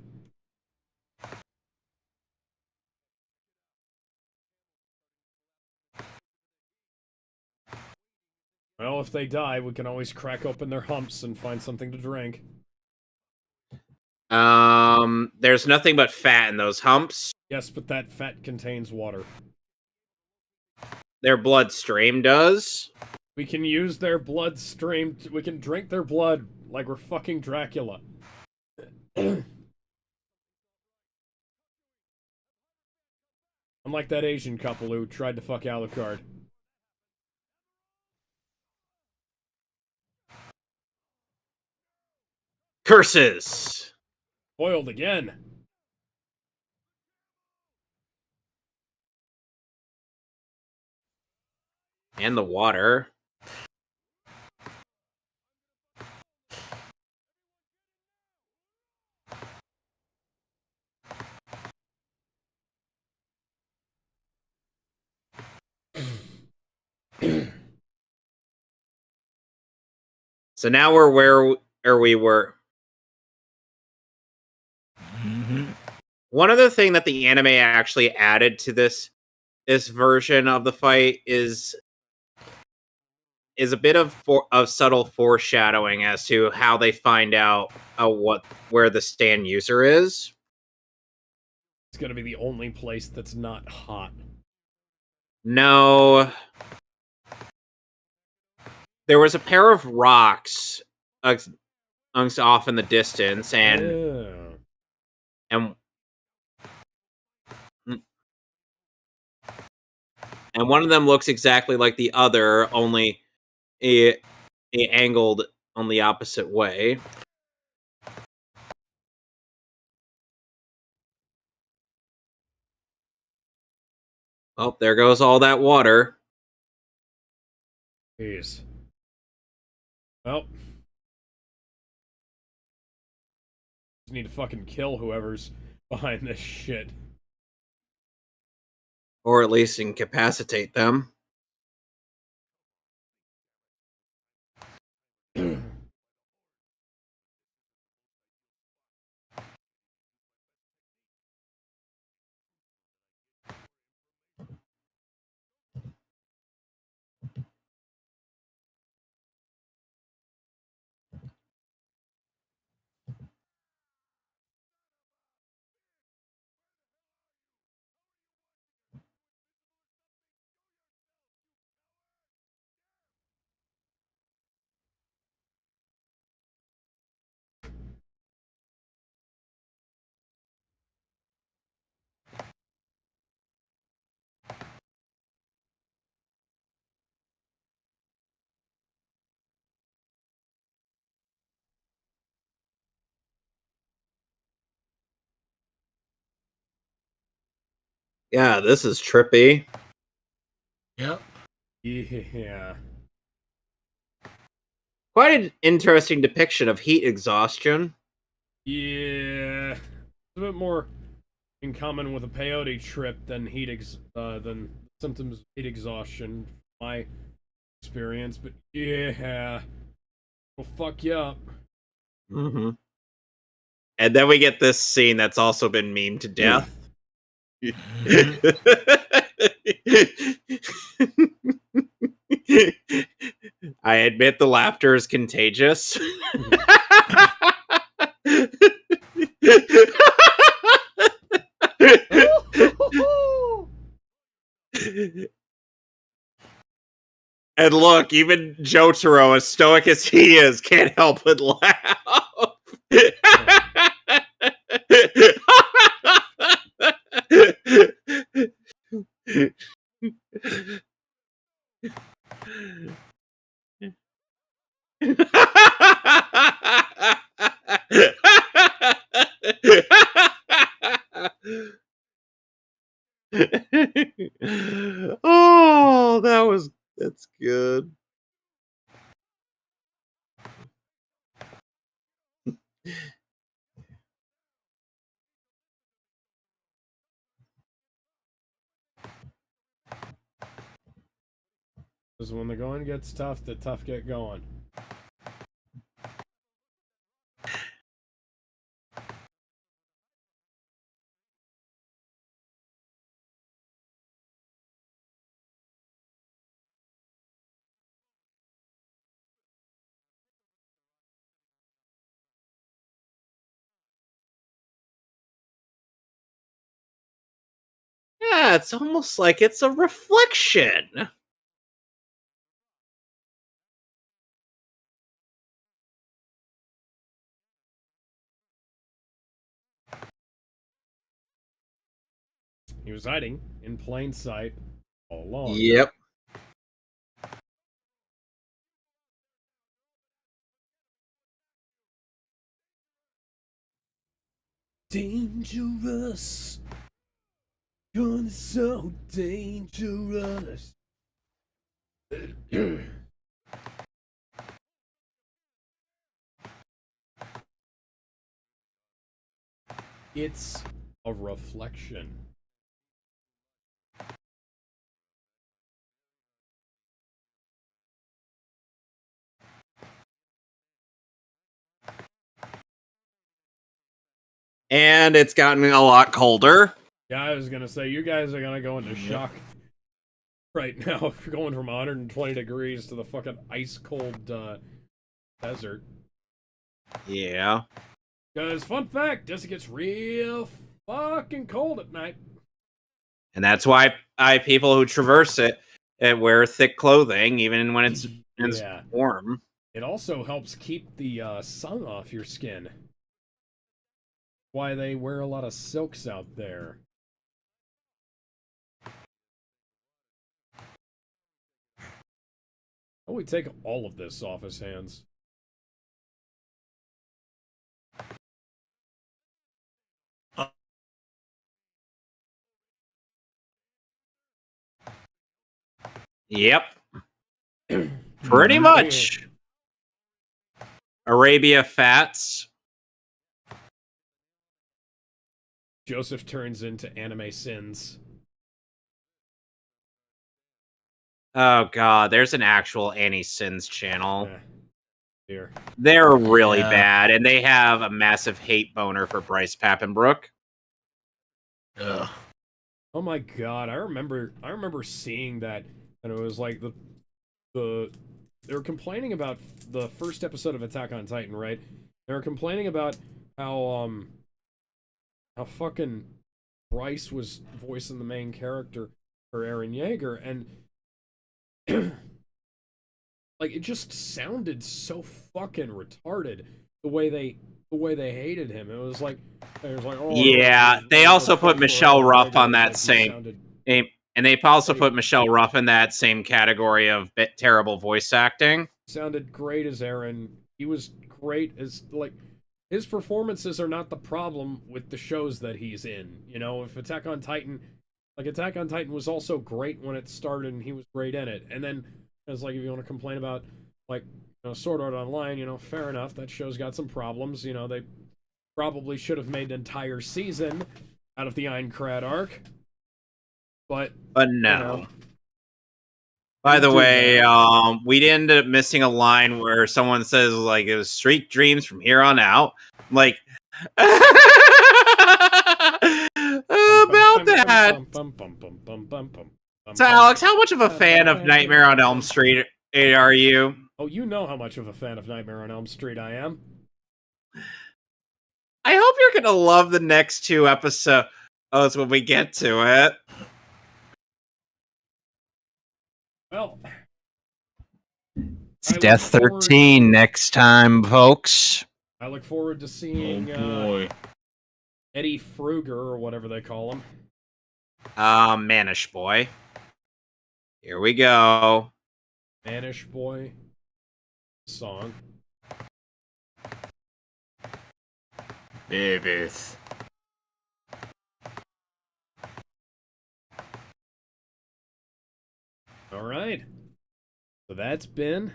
Well, if they die, we can always crack open their humps and find something to drink. There's nothing but fat in those humps. Yes, but that fat contains water. Their bloodstream does. We can use their bloodstream. We can drink their blood like we're fucking Dracula. Unlike that Asian couple who tried to fuck Alucard. Curses! Foiled again. And the water. So now we're where we were. One other thing that the anime actually added to this version of the fight is a bit of subtle foreshadowing as to how they find out where the stand user is. It's gonna be the only place that's not hot. No. There was a pair of rocks off in the distance, and And one of them looks exactly like the other, only it angled on the opposite way. Oh, there goes all that water. Jeez. Well, just need to fucking kill whoever's behind this shit. Or at least incapacitate them. Yeah, this is trippy. Yep. Yeah. Quite an interesting depiction of heat exhaustion. Yeah. It's a bit more in common with a peyote trip than than symptoms of heat exhaustion, my experience, but yeah. Will fuck you up. Mm-hmm. And then we get this scene that's also been memed to death. I admit the laughter is contagious. And look, even Jotaro, as stoic as he is, can't help but laugh. Oh, that's good. Because when the going gets tough, the tough get going. Yeah, it's almost like it's a reflection. He was hiding in plain sight all along. Yep. Dangerous. You're so dangerous. It's a reflection. And it's gotten a lot colder. Yeah, I was gonna say, you guys are gonna go into shock right now if you're going from 120 degrees to the fucking ice cold desert. Yeah. Because, fun fact, this gets real fucking cold at night. And that's why people who traverse it wear thick clothing, even when it's Yeah. warm. It also helps keep the sun off your skin. Why they wear a lot of silks out there. Oh, we take all of this off his hands. Yep. Pretty much. Arabia Fats. Joseph turns into Anime Sins. Oh god, there's an actual Annie Sins channel. Here. They're really bad, and they have a massive hate boner for Bryce Pappenbrook. Ugh. Oh my god, I remember seeing that, and it was like they were complaining about the first episode of Attack on Titan, right? They were complaining about how fucking Bryce was voicing the main character for Eren Yeager, and like, it just sounded so fucking retarded the way they hated him. It was like, oh, yeah, they also put Michelle Ruff on that same, and they also put Michelle Ruff in that same category of terrible voice acting. Sounded great as Eren. He was great as, like, his performances are not the problem with the shows that he's in. You know, if Attack on Titan was also great when it started, and he was great in it. And then it's like, if you want to complain about, like, you know, Sword Art Online, you know, fair enough. That show's got some problems. You know, they probably should have made an entire season out of the Aincrad arc. But no. You know, by the way, we ended up missing a line where someone says, like, it was street dreams from here on out. I'm like, about that. So, Alex, how much of a fan of Nightmare on Elm Street are you? Oh, you know how much of a fan of Nightmare on Elm Street I am. I hope you're gonna love the next 2 episodes when we get to it. Well, it's Death 13 next time, folks. I look forward to seeing Eddie Fruger, or whatever they call him. Manish Boy. Here we go. Manish Boy song. Babies. All right. So that's been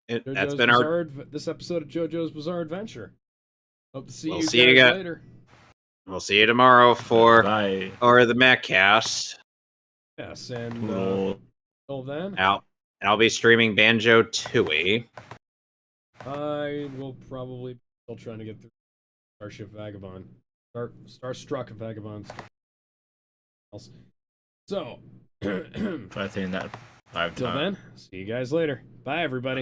this episode of JoJo's Bizarre Adventure. Hope to see you guys later. We'll see you tomorrow for the MacCast. Yes, and until then, I'll be streaming Banjo-Tooie. I will probably be still trying to get through Starship Vagabond. Starstruck Vagabonds. So, try saying that 5 times. Till then, see you guys later. Bye, everybody.